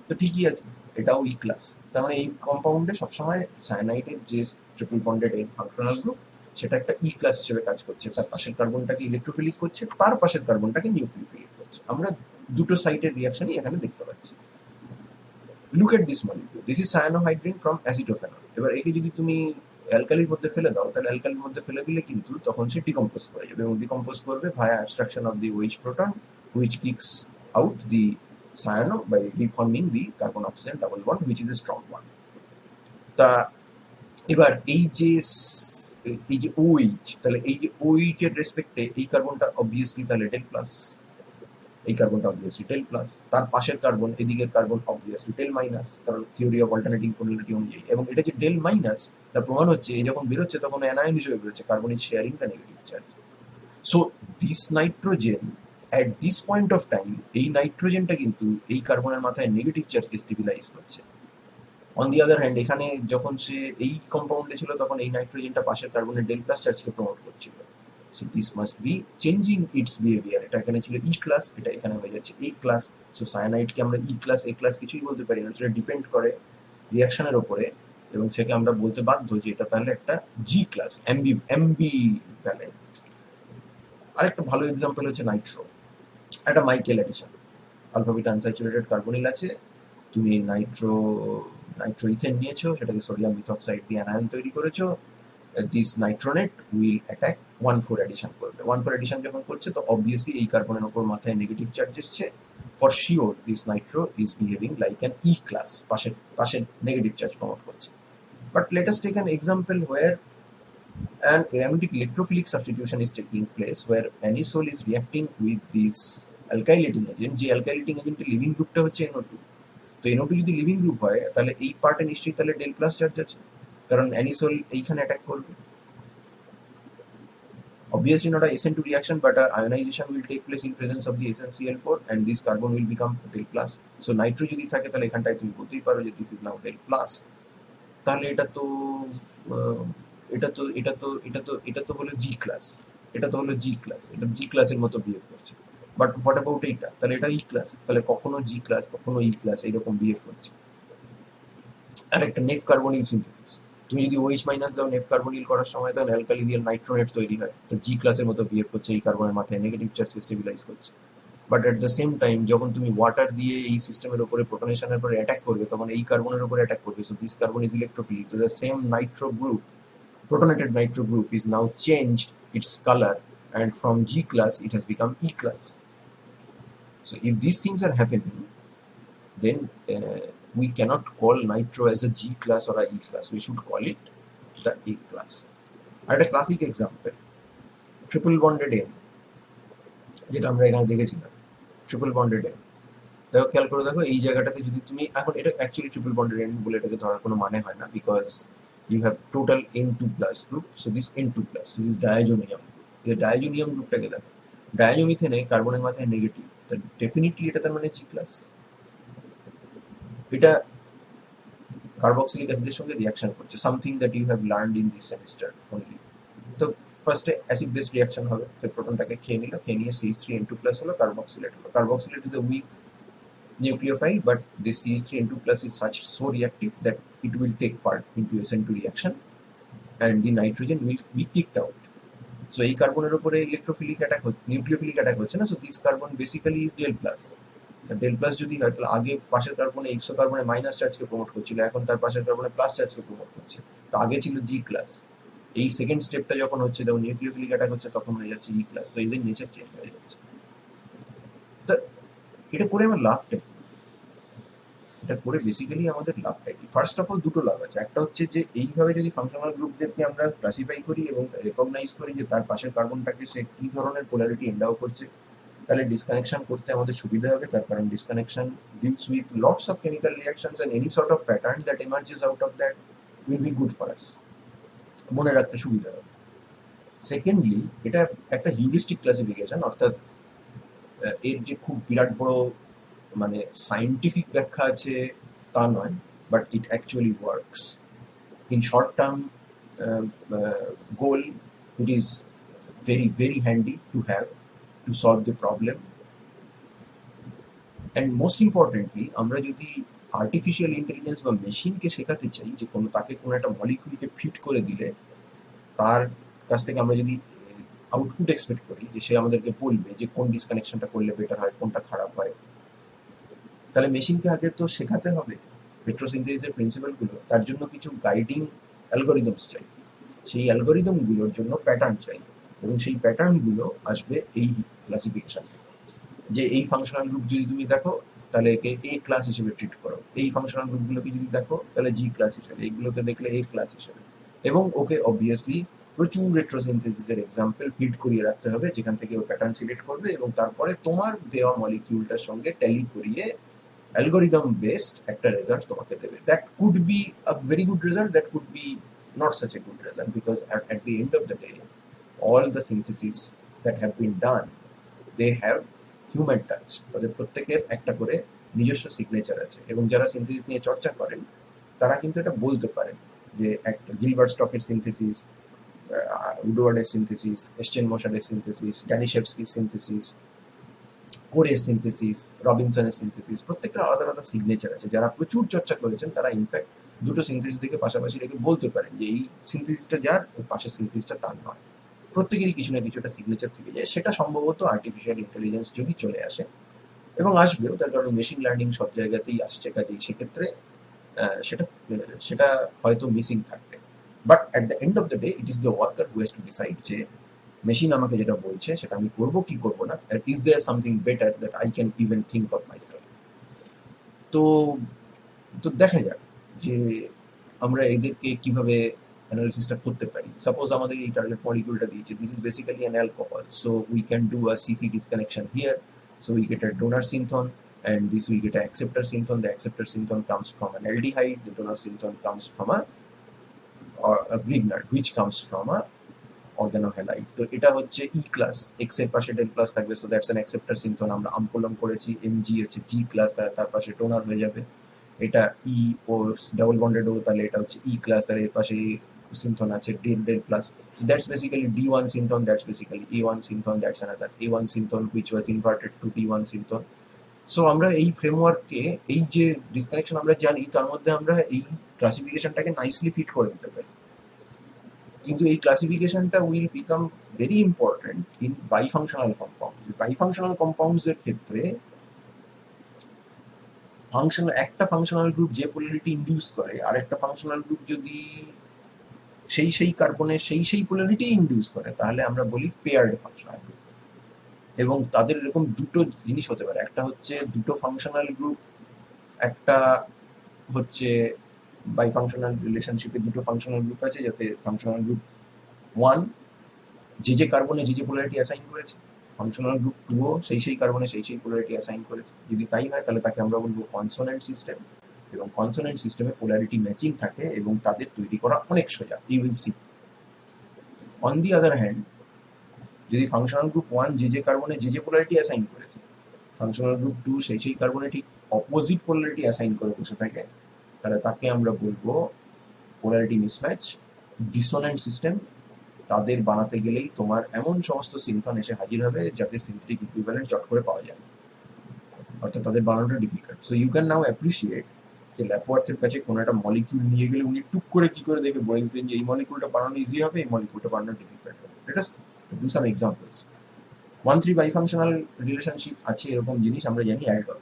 তো ঠিকই আছে, এটাও ই ক্লাস। তার মানে এই কম্পাউন্ডে সবসময় সায়ানাইডের যে triple bonded N functional group সেটা একটা ই ক্লাস হিসেবে কাজ করছে, তার পাশের কার্বনটাকে ইলেকট্রোফিলিক করছে, তার পাশের কার্বনটাকে নিউক্লিওফিলিক করছে। আমরা দুটো সাইটের রিঅ্যাকশনই এখানে দেখতে পাচ্ছি। Look at this molecule, this is cyanohydrin from acetophenol. এবার একে যদি তুমি অ্যালকালির মধ্যে ফেলে দাও তাহলে অ্যালকালির মধ্যে ফেলে দিলে কিন্তু তখন সে ডিকম্পোজ করে যাবে, এবং ডিকম্পোজ করবে via abstraction of the OH proton which kicks out the cyano by reforming the carbon oxygen double bond which is a strong one. তা এবার এই যে OH, তাহলে এই যে OH এর রেসপেক্টে এই কার্বনটা অবভিয়াসলি তাহলে ডেল প্লাস, এই কার্বনটা অবভিয়াসলি ডেল প্লাস, তার পাশের কার্বন এদিকের কার্বন অবভিয়াসলি ডেল মাইনাস, কারণ থিওরি অফ অল্টারনেটিং পোলারিটি অনুযায়ী। এবং এটা যে ডেল মাইনাস তার প্রমাণ হচ্ছে এই যখন বেরোচ্ছে তখন অ্যানায়ন হিসেবে বেরোচ্ছে, carbon is sharing the negative charge. So this nitrogen at this point of time, এই নাইট্রোজেনটা কিন্তু এই কার্বনের মাথায় নেগেটিভ চার্জকে স্টেবিলাইজ করছে। অন দি আদার হ্যান্ড এখানে যখন সে এই কম্পাউন্ডে ছিল তখন এই নাইট্রোজেনটা পাশের কার্বনের ডেল প্লাস চার্জকে প্রমোট করছিল। So this must be changing its behavior. এটা এখানে ছিল E ক্লাস, এটা এখানে হয়ে যাচ্ছে A ক্লাস। সো সায়ানাইডকে আমরা E ক্লাস A ক্লাস কিছুই বলতে পারি না, সেটা ডিপেন্ড করে রিয়াকশনের উপরে, এবং সেকে আমরা বলতে বাধ্য যে এটা তাহলে একটা G ক্লাস, অ্যাম্বিভ্যালেন্ট। আরেকটা ভালো এক্সাম্পল হচ্ছে নাইট্রো, একটা Michael addition, alpha beta unsaturated carbonyl আছে, তুমি নাইট্রো ইথেন নিয়েছো, সেটাকে সোডিয়াম মিথক্সাইড দিয়ে অ্যানায়ন তৈরি করেছো, দিস নাইট্রোনেট উইল অ্যাটাক 1,4 অ্যাডিশন করবে। 1,4 অ্যাডিশন যখন করছে তো অবভিয়াসলি এই কার্বনের ওপর মাথায় নেগেটিভ চার্জ এসছে, for sure this nitro is behaving like an E class, পাশের নেগেটিভ চার্জ প্রমোট করছে। But let us take an example where an aromatic electrophilic substitution is taking place, where anisole is reacting with this alkylating agent, যে alkylating agent এর living গ্রুপটা হচ্ছে NO2। তো NO2 যদি living group হয় তাহলে এই পার্টে নিশ্চয়ই তাহলে ডেল প্লাস চার্জ আছে, কারণ অ্যানিসোল এইখানে অ্যাটাক করবে। Obviously not a SN2 reaction, but a ionization will take place in presence of the SnCl4 and this carbon will become del plus. So nitro যদি থাকে তাহলে এখানটায় তুমি বলতেই পারো যে this is now del plus। তাহলে এটা তো হলো জি ক্লাস, এটা জি ক্লাসের মতো বিহেভ করছে। বাট হোয়াট অ্যাবাউট এইটা, তাহলে এটা ই ক্লাস, তাহলে কখনো জি ক্লাস কখনো ই ক্লাস এইরকম বিহেভ করছে। আর একটা নেফ কার্বনিল সিনথেসিস, তুমি যদি OH মাইনাস দাও নেফ কার্বনিল করার সময় তখন অ্যালকালি দিয়ে নাইট্রোনেট তৈরি হয়, তো জি ক্লাসের মতো বিহেভ করছে, এই কার্বনের মাথায় নেগেটিভ চার্জকে স্টেবিলাইজ করছে। But at the same time যখন তুমি ওয়াটার দিয়ে এই সিস্টেমের উপরে প্রোটনেশনের উপরে অ্যাটাক করবে তখন এই কার্বনের উপরে অ্যাটাক করবে, so this carbon is electrophilic, তো the same nitro group, protonated nitro group, is now changed its color, and from G class it has become E class. So if these things are happening, then we cannot call nitro as a G class or a E class, we should call it the A class. I had a classic example, triple bonded N, যেটা আমরা এখানে দেখেছিলাম, triple bonded N. দেখো খেয়াল করে দেখো এই জায়গাটাতে যদি তুমি এখন এটা অ্যাকচুয়ালি ট্রিপল বন্ডেড এন বলে এটাকে ধরার কোনো মানে হয় না, because you have total N2 plus group, so this N2 plus, so this diazonium, এই diazonium গ্রুপটাকে দেখো, ডায়াজোমিথেনে কার্বনের মাথায় নেগেটিভ, তো ডেফিনেটলি এটা তার মানে জি ক্লাস, এটা কার্বক্সিলিক অ্যাসিডের সঙ্গে রিঅ্যাকশন করছে, something that you have learned in this semester only. তো ফার্স্টে অ্যাসিড বেস রিঅ্যাকশন হবে, তো প্রোটনটাকে খেয়ে নিয়ে CH3N2 প্লাস হলো, কার্বক্সিলেট হলো। Carboxylate is a weak nucleophile, but this CH3N2 plus is so reactive that it will take part into SN2 reaction and the nitrogen will be kicked out. So এই কার্বনের উপরে electrophilic attack হচ্ছে, nucleophilic attack হচ্ছে না, so this carbon basically is del plus. Del plus যদি হয় তাহলে আগে পাশের কার্বনে ইক্সো কার্বনে মাইনাস চার্জকে প্রমোট করছিল, এখন তার পাশের কার্বনে প্লাস চার্জকে প্রমোট করছে, তো আগে ছিল জি ক্লাস। এই সেকেন্ড স্টেপটা যখন হচ্ছে, যখন নিউক্লিওফিলিক অ্যাটাক হচ্ছে তখন হয়ে যাচ্ছে ই ক্লাস, তো এদের নেচার চেঞ্জ হয়ে যাচ্ছে। তা এটা করে আমার লাভটা, এটা করে বেসিক্যালি আমাদের লাভটা কি? ফার্স্ট অফ অল দুটো লাভ আছে। একটা হচ্ছে যে এইভাবে যদি ফাংশনাল গ্রুপদেরকে আমরা ক্লাসিফাই করি এবং রেকগনাইজ করি যে তার পাশের কার্বনটাকে সে কি ধরনের পোলারিটি এন্ডাও করছে, তাহলে ডিসকানেকশন করতে আমাদের সুবিধা হবে, তার কারণ disconnection deals with lots of chemical reactions and any sort of pattern that emerges out of that will be good for us, মনে রাখতে সুবিধা হবে। সেকেন্ডলি এটা একটা হিউরিস্টিক ক্লাসিফিকেশন, অর্থাৎ এর যে খুব বিরাট বড় মানে সায়েন্টিফিক ব্যাখ্যা আছে তা নয়, but it actually works in short term goal. It is very very handy to have to solve the problem. And most importantly আমরা যদি আর্টিফিশিয়াল ইন্টেলিজেন্স বা মেশিনকে শেখাতে চাই যে তাকে কোনো একটা মলিকিউলকে ফিট করে দিলে তার কাছ থেকে আমরা যদি আউটপুট এক্সপেক্ট করি যে সে আমাদেরকে বলবে যে কোন ডিসকানেকশনটা করলে বেটার হয়, কোনটা খারাপ হয়, তাহলে মেশিনকে আগে তো শেখাতে হবে পেট্রোসিনথেসিসের প্রিন্সিপালগুলো, তার জন্য কিছু গাইডিং অ্যালগোরিদমস চাই, সেই অ্যালগোরিদমগুলোর জন্য প্যাটার্ন চাই, এবং সেই প্যাটার্নগুলো আসবে এই ক্লাসিফিকেশন থেকে, যে এই ফাংশনাল গ্রুপ যদি তুমি দেখো তাহলে একে এ ক্লাস হিসেবে ট্রিট করো, এই ফাংশনাল গ্রুপগুলোকে যদি দেখো তাহলে জি ক্লাস হিসেবে, এইগুলোকে দেখলে এ ক্লাস হিসেবে, এবং ওকে অবভিয়াসলি প্রচুর রেট্রোসিনথেসিসের এক্সাম্পল ফিড করিয়ে রাখতে হবে যেখান থেকে ও প্যাটার্ন সিলেক্ট করবে, এবং তারপরে তোমার দেওয়া মলিকিউলটার সঙ্গে ট্যালি করিয়ে অ্যালগোরিদম বেসড একটা রেজাল্ট তোমাকে দেবে। That could be a very good result, that could be not such a good result, because at the end of the day all the synthesis that have been done, they have human touch, তাদের প্রত্যেকের একটা করে নিজস্ব signature আছে, এবং যারা synthesis নিয়ে চর্চা করেন তারা কিন্তু এটা বলতে পারেন যে একটা গিলবার্ট স্টকের সিনথেসিস উডওয়ার্ডের সিনথেসিস, এসচেন মশারের সিনথেসিস, ড্যানিশেভস্কির সিনথেসিস, কোরের সিনথেসিস, রবিনসনের সিনথেসিস, প্রত্যেকটা আলাদা আলাদা সিগনেচার আছে। যারা প্রচুর চর্চা করেছেন তারা ইনফ্যাক্ট দুটো সিনথেসিস দিকে পাশাপাশি রেখে বলতে পারেন যে এই সিনথেসিসটা যার, ওই পাশের সিনথেসিসটা তার নয়। প্রত্যেকেরই কিছু না কিছু একটা সিগনেচার থেকে যায়, সেটা সম্ভবত আর্টিফিশিয়াল ইন্টেলিজেন্স যদি চলে আসে, এবং আসবেও, তার কারণ মেশিন লার্নিং সব জায়গাতেই আসছে, কাজেই সেক্ষেত্রে সেটা সেটা হয়তো মিসিং থাকবে। But at the end of the day it is the worker who has to decide যে মেশিন আমাকে যেটা বলছে সেটা আমি করবো কি করবো না, is there something better that I can even think of myself. তো তো দেখা যাক যে আমরা এদেরকে কিভাবে অ্যানালিসিসটা করতে পারি। সাপোজ আমাদের এই টার্গেট মলিকিউলটা দিয়েছে, this is basically an alcohol, so we can do a CC disconnection here, so we get a donor synthon, and this we get an acceptor synthon. The acceptor synthon comes from an aldehyde, the donor synthon comes from a grignard, which comes from a organohalide. তো এটা হচ্ছে ই class, x এর পাশে del plus থাকবে, so that's an acceptor সিনথন। আমরা আমকোলম করেছি, MG হচ্ছে জি class, তার পাশে টোনার হয়ে যাবে। এটা ই ও ডাবল বন্ডেড ও, তাহলে এটা হচ্ছে ই ক্লাস, তার এর পাশে সিনথন আছে del del plus. So that's basically D1 synthon, that's basically A1 synthon, that's another A1 synthon which was inverted to D1 synthon. So আমরা এই ফ্রেমওয়ার্ককে, এই যে ডিসকানেকশন আমরা জানি, তার মধ্যে আমরা এই ক্লাসিফিকেশনটাকে নাইসলি ফিট করে দিতে পারি। কিন্তু এই ক্লাসিফিকেশনটা will become very important in bifunctional compound. Bifunctional compounds এর ক্ষেত্রে একটা ফাংশনাল গ্রুপ যে পোলারিটি ইন্ডিউস করে, আর একটা ফাংশনাল গ্রুপ যদি সেই কার্বনের সেই পোলারিটি ইন্ডিউস করে, তাহলে আমরা বলি পেয়ার্ড ফাংশনাল গ্রুপ। এবং তাদের এরকম দুটো জিনিস হতে পারে, একটা হচ্ছে দুটো ফাংশনাল গ্রুপ, একটা হচ্ছে বাইফাংশনাল রিলেশনশিপে দুটো ফাংশনাল গ্রুপ আছে, যাতে ফাংশনাল গ্রুপ 1 যে কার্বনে যে পোলারিটি অ্যাসাইন করেছে, ফাংশনাল গ্রুপ 2 ও সেই কার্বনে সেই পোলারিটি অ্যাসাইন করেছে। যদি তাই হয় তাহলে তাকে আমরা বলবো কনসোনেন্ট সিস্টেম, এবং কনসোনেন্ট সিস্টেমে পোলারিটি ম্যাচিং থাকে এবং তাদের তৈরি করা অনেক সোজা, you will see. On the other hand, যদি ফাংশনাল গ্রুপ 1 যে কার্বনে যে পোলারিটি অ্যাসাইন করেছে, ফাংশনাল গ্রুপ 2 সেই কার্বনে ঠিক অপোজিট পোলারিটি অ্যাসাইন করে বসে থাকে, তাহলে তাকে আমরা বলবো পোলারিটি মিসম্যাচ, ডিসোনেন্ট সিস্টেম। তাদের বানাতে গেলেই তোমার এমন সমস্ত সিনথন এসে হাজির হবে যাতে সিনথেটিক ইকুইভ্যালেন্ট চট করে পাওয়া যায়, অর্থাৎ তাদের বানানোটা difficult. So you can now appreciate যে ল্যাপওয়ার্থের কাছে কোনো একটা মলিকিউল নিয়ে গেলে উনি টুক করে কি করে দেখে বলে দিতেন যে এই মলিকিউলটা বানানো ইজি হবে, এই মলিকিউলটা বানানো ডিফিকাল্ট হবে। Let us do some examples. 1,3 bifunctional relationship আছে, এরকম জিনিস আমরা জানি অ্যালডল,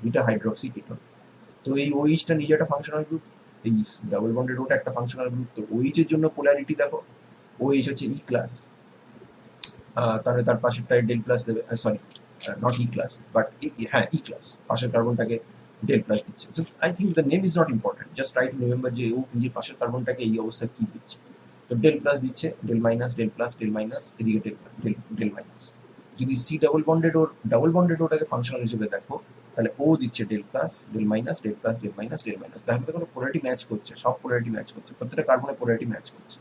দুইটা হাইড্রক্সি কেটন। তো এই ওইচটা নিজে একটা ফাংশনাল গ্রুপ, এই ডাবল বন্ডেড ওটা একটা ফাংশনাল গ্রুপ। তো ওইচের জন্য পোলারিটি দেখো, ওইচ হচ্ছে ই ক্লাস, তাহলে তার পাশেরটায় ডেল প্লাস দেবে, sorry not E class but হ্যাঁ ই ক্লাস, পাশের কার্বনটাকে ডেল প্লাস দিচ্ছে। So I think the name is not important, just try to remember যে ও নিজের পাশের কার্বনটাকে এই অবস্থায় কি দিচ্ছে। তো ডেল প্লাস দিচ্ছে, del minus, del plus, del minus, এদিকে ডেল মাইনাস। যদি সি ডাবল বন্ডেড ওটাকে ফাংশনাল হিসেবে দেখো, তাহলে ও দিচ্ছে del plus, del minus, del plus, del minus, del minus. তাহলে কোনো পোলারিটি ম্যাচ করছে, সব পোলারিটি ম্যাচ করছে, প্রত্যেকটা কার্বনের পোলারিটি ম্যাচ করছে।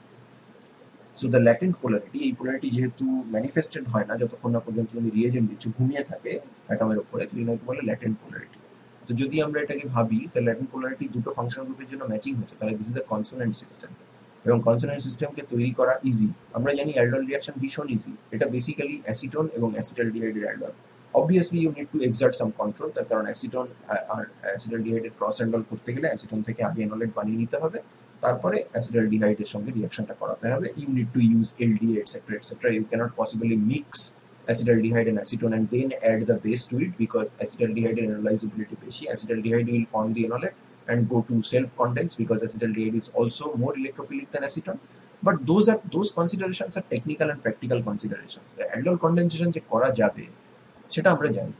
সো দ্য ল্যাটেন্ট পোলারিটি, এই পোলারিটি যেহেতু ম্যানিফেস্টেড হয় না যতক্ষণ না পর্যন্ত তুমি রিয়েজেন্ট দিচ্ছ, ঘুমিয়ে থাকে অ্যাটমের উপরে, তুমি বলে ল্যাটেন্ট পোলারিটি। তো যদি আমরা এটাকে ভাবি, তাহলে ল্যাটেন্ট পোলারিটি দুটো ফাংশনাল গ্রুপের জন্য ম্যাচিং হচ্ছে, তাহলে this is a consonant system. এবং কনসোনেন্ট সিস্টেমকে তৈরি করা ইজি, আমরা জানি অ্যালডল রিয়াকশন ভীষণ ইজি। এটা বেসিক্যালি অ্যাসিটোন এবং অ্যাসিটালডিহাইডের aldol. Obviously you need to exert some control, তার কারণ অ্যাসিটোন আর অ্যাসিটালডিহাইডের ক্রস অ্যালডল করতে গেলে অ্যাসিটোন থেকে আগে এনোলেট বানিয়ে নিতে হবে, তারপরে অ্যাসিটালডিহাইডের সঙ্গে রিয়াকশনটা করাতে হবে। You need to use LDA etcetera etcetera. You cannot possibly mix acetaldehyde and acetone and then add the base to it, because acetaldehyde enolizability beshi, acetaldehyde will form the enolate and go to self condense, because acetaldehyde is also more electrophilic than acetone. But those considerations are technical and practical considerations. The aldol condensation যে করা যাবে সেটা আমরা জানি,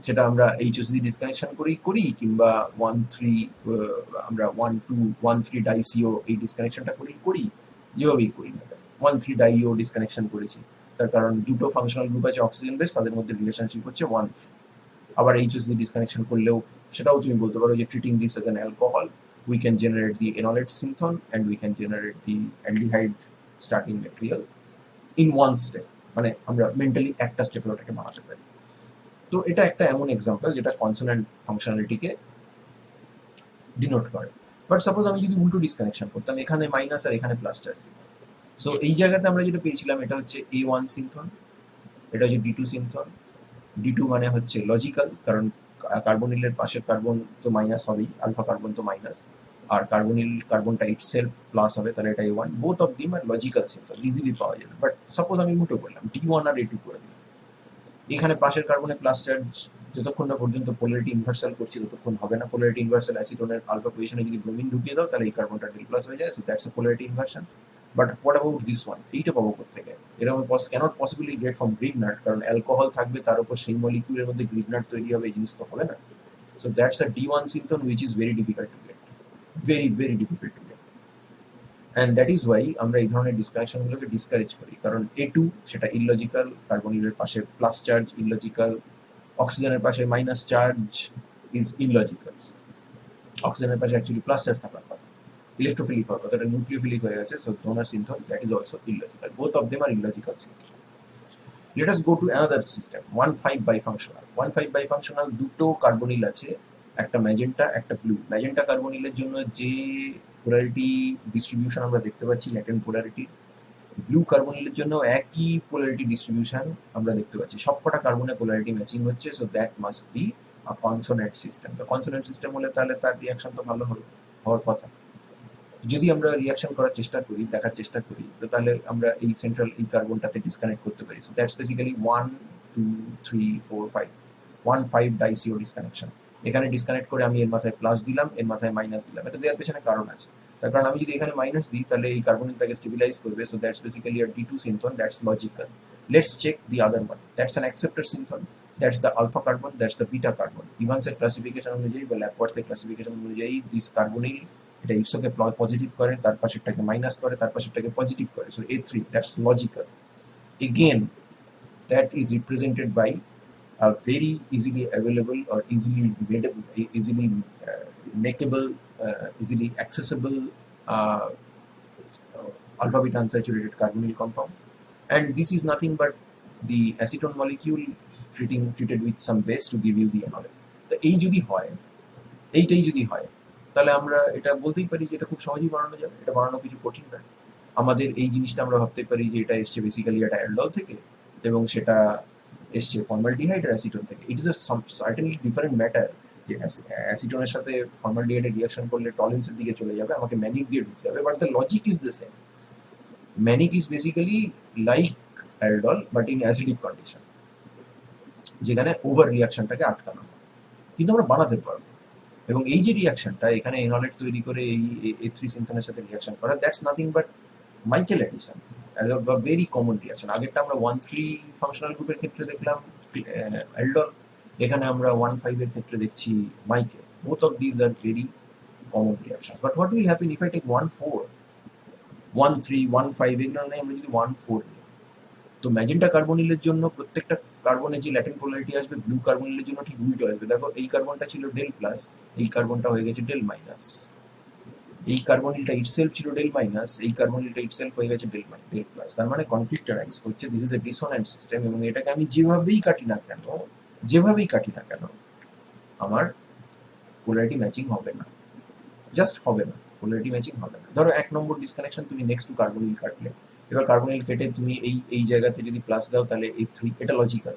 সেটা আমরা HSC disconnection করি কিংবা 1,3 আমরা 1,2 1,3 ডাইসিও এই ডিসকানেকশনটা করি, যেভাবেই করি না, 1,3 ডাইও ডিসকানেকশন করেছি, তার কারণ দুটো ফাংশনাল গ্রুপ আছে অক্সিজেন বেস, তাদের মধ্যে রিলেশনশিপ হচ্ছে 1,3। আবার এইচএসসি ডিসকানেকশন করলেও সেটাও তুমি বলতে পারো যে treating this as an alcohol, we can generate the enolate synthon and we can generate the aldehyde starting material in one step, মানে আমরা মেন্টালি একটা স্টেপে ওটাকে বানাতে পারি। তো এটা একটা এমন এক্সাম্পল যেটা কনসোনেন্ট ফাংশনালিটিকে ডিনোট করে। বাট সাপোজ আমি যদি উল্টো ডিসকানেকশন করতাম, এখানে মাইনাস আর এখানে প্লাস চার্জ দিতাম, সো এই জায়গাতে আমরা যেটা পেয়েছিলাম এটা হচ্ছে A1 সিনথন, এটা হচ্ছে D2 সিনথন। D2 মানে হচ্ছে লজিক্যাল, কারণ কার্বনিলের পাশের কার্বন তো মাইনাস হবেই, আলফা কার্বন তো মাইনাস, আর কার্বনিল কার্বনটা ইটসেলফ প্লাস হবে, তাহলে এটা A1। বোথ অফ দিম আর লজিক্যাল সিনথন, ইজিলি পাওয়া যাবে। বাট সাপোজ আমি উল্টো করলাম, D1 আর A2 করে দিলাম, এখানে পাশের কার্বনে প্লাস চার্জ, যতক্ষণ না পর্যন্ত পোলারিটি ইনভার্সাল করছি ততক্ষণ হবে না। পোলারিটি ইনভার্সাল অ্যাসিটোনের আলফা পজিশনে যদি ব্রোমিন ঢুকিয়ে দাও তাহলে এই কার্বনটা ডেল প্লাস হয়ে যায়, so that's a polarity inversion. But what about this one, এইটা পাবো কোথেকে? এরকম cannot possibly get from Grignard, কারণ অ্যালকোহল থাকবে তার উপর সেই মলিকিউলের মধ্যে গ্রিগনাট তৈরি হবে, এই জিনিস তো হবে না। So that's a D1 synthon which is very difficult to get, very very difficult to get. And that is why আমরা এই ধরনের ডিসকাশনগুলোকে ডিসকারেজ করি, কারণ A2 সেটা ইললজিক্যাল, কার্বনিলের পাশে প্লাস চার্জ ইললজিক্যাল, অক্সিজেনের পাশে মাইনাস চার্জ ইজ ইললজিক্যাল, অক্সিজেনের পাশে অ্যাকচুয়ালি প্লাস চার্জ থাকার কথা, ইলেকট্রোফিলিক হওয়ার কথা, এটা নিউক্লিওফিলিক হয়ে গেছে, so donor synthon that is also illogical, both of them are illogical synthon. Let us go to another system, 1,5 bifunctional. 1,5 bifunctional, দুটো কার্বনিল আছে, একটা ম্যাজেন্টা একটা ব্লু। ম্যাজেন্টা কার্বনিলের জন্য যে পোলারিটি ডিস্ট্রিবিউশন আমরা দেখতে পাচ্ছি ল্যাটেন্ট পোলারিটি, ব্লু কার্বনিলের জন্য একই পোলারিটি ডিস্ট্রিবিউশন আমরা দেখতে পাচ্ছি, সবকটা কার্বনের পোলারিটি ম্যাচিং হচ্ছে, so that must be a consonant system. তো কনসোনেন্ট সিস্টেম হলে তাহলে তার রিয়াকশন তো ভালো হবে, হওয়ার কথা। যদি আমরা রিয়াকশন করার চেষ্টা করি, দেখার চেষ্টা করি, তো তাহলে আমরা এই সেন্ট্রাল এই কার্বনটাতে ডিসকানেক্ট করতে পারি। So that's basically 1 2 3 4 5, 1,5 di CO disconnection. এখানে ডিসকানেক্ট করে আমি এর মাথায় প্লাস দিলাম, এর মাথায় মাইনাস দিলাম, এটা দেওয়ার পেছনে কারণ আছে। তার কারণ আমি যদি এখানে মাইনাস দিই তাহলে এই কার্বনটাকে স্টেবিলাইজ করবে, so that's basically a D2 synthon, that's logical. Let's check the other one, that's an acceptor synthon, that's the alpha carbon, that's the beta carbon. ইভান্সের ক্লাসিফিকেশন অনুযায়ী বা ল্যাপওয়ার্থের ক্লাসিফিকেশন অনুযায়ী দিস কার্বনিল এটা ইপসোকে পজিটিভ করে, তার পাশেরটাকে মাইনাস করে, তার পাশেরটাকে পজিটিভ করে, so A3, that's logical. Again, that is represented by a very easily available or easily madeable, easily makeable, easily accessible uh, alpha beta unsaturated carbonyl compound. And this is nothing but the acetone molecule treated with some base to give you the enol. তো এই যদি হয়, এইটাই যদি হয়, তাহলে আমরা এটা বলতেই পারি যে এটা খুব সহজেই বানানো যাবে, এটা বানানো কিছু কঠিন নয়। আমাদের এই জিনিসটা আমরা ভাবতে পারি যে এটা এসছে বেসিক্যালি একটা অ্যালডল থেকে, এবং সেটা এসছে ফর্মালডিহাইড আর অ্যাসিটোন থেকে। It is a certainly different matter যে অ্যাসিটোনের সাথে ফর্মালডিহাইডের রিয়াকশন করলে টলেন্সের দিকে চলে যাবে, আমাকে ম্যানিক দিয়ে ঢুকতে হবে, but the logic is the same. Manic is basically like aldol but in acidic condition, যেখানে ওভার রিয়াকশনটাকে আটকানো হয়, কিন্তু আমরা বানাতে পারবো। এবং এই যে রিয়াকশনটা এখানে এনলেট তৈরি করে এই A3 সিনথনের সাথে রিয়াকশন করা, that's nothing but Michael addition, very common reaction. আগেরটা আমরা 1,3 ফাংশনাল গ্রুপের ক্ষেত্রে দেখলাম অ্যালডল, এখানে আমরা 1,5 এর ক্ষেত্রে দেখছি Michael. Both of these are very common reaction. But what will happen if I take 1,4, 1,3, 1,5 এগুলো নয়, আমরা যদি 1,4 নিই, তো ম্যাজেন্টা কার্বনিলের জন্য প্রত্যেকটা কার্বনের যে ল্যাটেন্ট পোলারিটি আসবে ব্লু কার্বনিলের জন্য ঠিক উল্টো আসবে। দেখো এই কার্বনটা ছিল ডেল প্লাস, এই কার্বনটা হয়ে গেছে ডেল মাইনাস, এই কার্বনিলটা ইটসেলফ ছিল ডেল মাইনাস, এই কার্বনিলটা ইটসেলফ হয়ে গেছে ডেল প্লাস। তার মানে কনফ্লিক্ট রাইজ করছে, দিস ইজ এ ডিসোনেন্ট সিস্টেম। এবং এটাকে আমি যেভাবেই কাটি না কেন, যেভাবেই কাটি না কেন, আমার পোলারিটি ম্যাচিং হবে না, জাস্ট হবে না, পোলারিটি ম্যাচিং হবে না। ধরো 1 নম্বর ডিসকানেকশন, তুমি নেক্সট টু কার্বনিল কাটলে, এবার কার্বনিল কেটে তুমি এই জায়গাতে যদি প্লাস দাও তাহলে A3, এটা লজিক্যাল।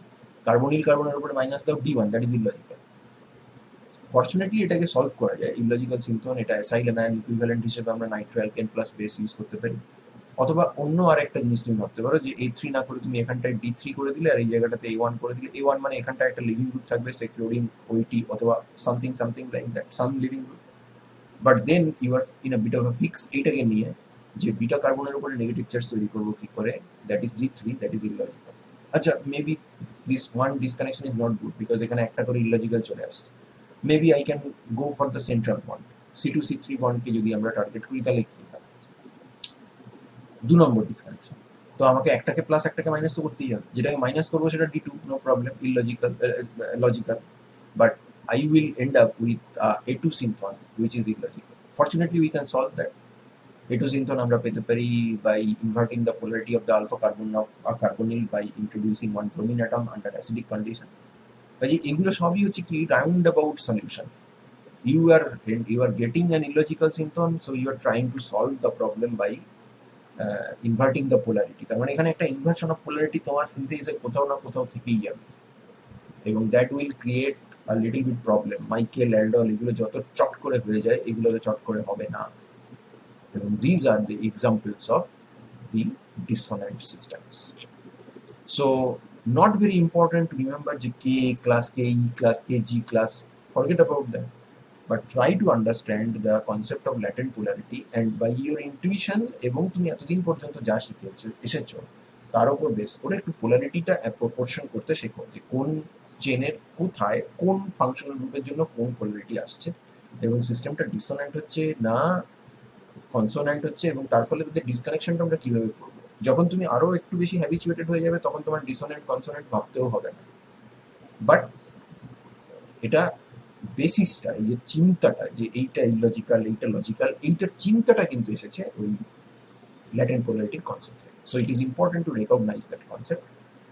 কার্বনিল কার্বনের উপরে মাইনাস দাও D1, that is illogical. Fortunately এটাকে সলভ করা যায়, ইললজিক্যাল সিনথন, এটা অ্যাসাইল অ্যানায়ন ইকুইভ্যালেন্ট হিসেবে আমরা নাইট্রোঅ্যালকেন প্লাস বেস ইউজ করতে পারি। অথবা অন্য আরেকটা জিনিস তুমি ভাবতে পারো যে A3 না করে তুমি এখানটায় D3 করে দিলে আর এই জায়গাটাতে A1 করে দিলে। A1 মানে এখানটায় একটা লিভিং গ্রুপ থাকবে, সে ক্লোরিন, OIT অথবা something something like that, some leaving group. But then you are in a bit of a fix, এইটাকে নিয়ে যে বিটা কার্বনের উপরে নেগেটিভ চার্জ তৈরি করবো কি করে, that is D3, that is illogical. আচ্ছা, maybe this one disconnection is not good because এখানে একটা করে ইললজিক্যাল চলে আসছে। Maybe I can go for the central bond, C2C3 বন্ডকে যদি আমরা টার্গেট করি তাহলে কি হয়? 2 নম্বর ডিসকানেকশন। তো আমাকে একটাকে প্লাস একটাকে মাইনাস তো করতেই হবে, যেটাকে মাইনাস করবো সেটা D2, no problem, illogical, logical, but I will end up with A2 synthon which is illogical. Fortunately we can solve that. A2 synthon আমরা পেতে পারি by inverting the polarity of the alpha carbon of a carbonyl by introducing one bromine atom under acidic condition. কাজে এগুলো সবই হচ্ছে কি roundabout solution. You are getting an illogical synthon, so you are trying to solve the problem by inverting the polarity, তার মানে এখানে একটা inversion of polarity তোমার সিনথেসিসে কোথাও না কোথাও থেকেই যাবে, এবং that will create a little bit problem. Michael aldol এগুলো যত চট করে হয়ে যায়, এগুলো তো চট করে হবে না। এবং these are the examples of the dissonant systems. So not very important to remember যে K class, K E class, K G class, forget about them, but try to understand the concept of latent polarity, and by your intuition এবং তুমি এতদিন পর্যন্ত যা শিখে এসেছো তার উপর বেস করে একটু পোলারিটিটা প্রপোর্শন করতে শেখো, যে কোন চেনের কোথায় কোন ফাংশনাল গ্রুপের জন্য কোন পোলারিটি আসছে, এবং সিস্টেমটা ডিসোনেন্ট হচ্ছে না কনসোনেন্ট হচ্ছে, এবং তার ফলে তাদের ডিসকানেকশনটা আমরা কিভাবে করবো। যখন তুমি আরো একটু বেশি হ্যাবিচুয়েটেড হয়ে যাবে, তখন তোমার ডিসোনেন্ট কনসোনেন্ট ভাবতেও হবে না। বাট এটা বেসিসটা, এই যে চিন্তাটা, যে এইটা ইলজিক্যাল এইটা লজিক্যাল, এইটার চিন্তাটা কিন্তু এসেছে ওই ল্যাটেন্ট পোলারিটির কনসেপ্ট থেকে। So it is important to recognise that concept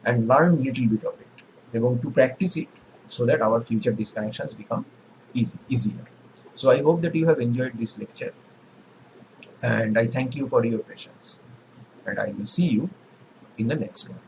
and learn little bit of it, এবং to practise it so that our future disconnections become easier. So I hope that you have enjoyed this lecture, and I thank you for your patience, and I will see you in the next one.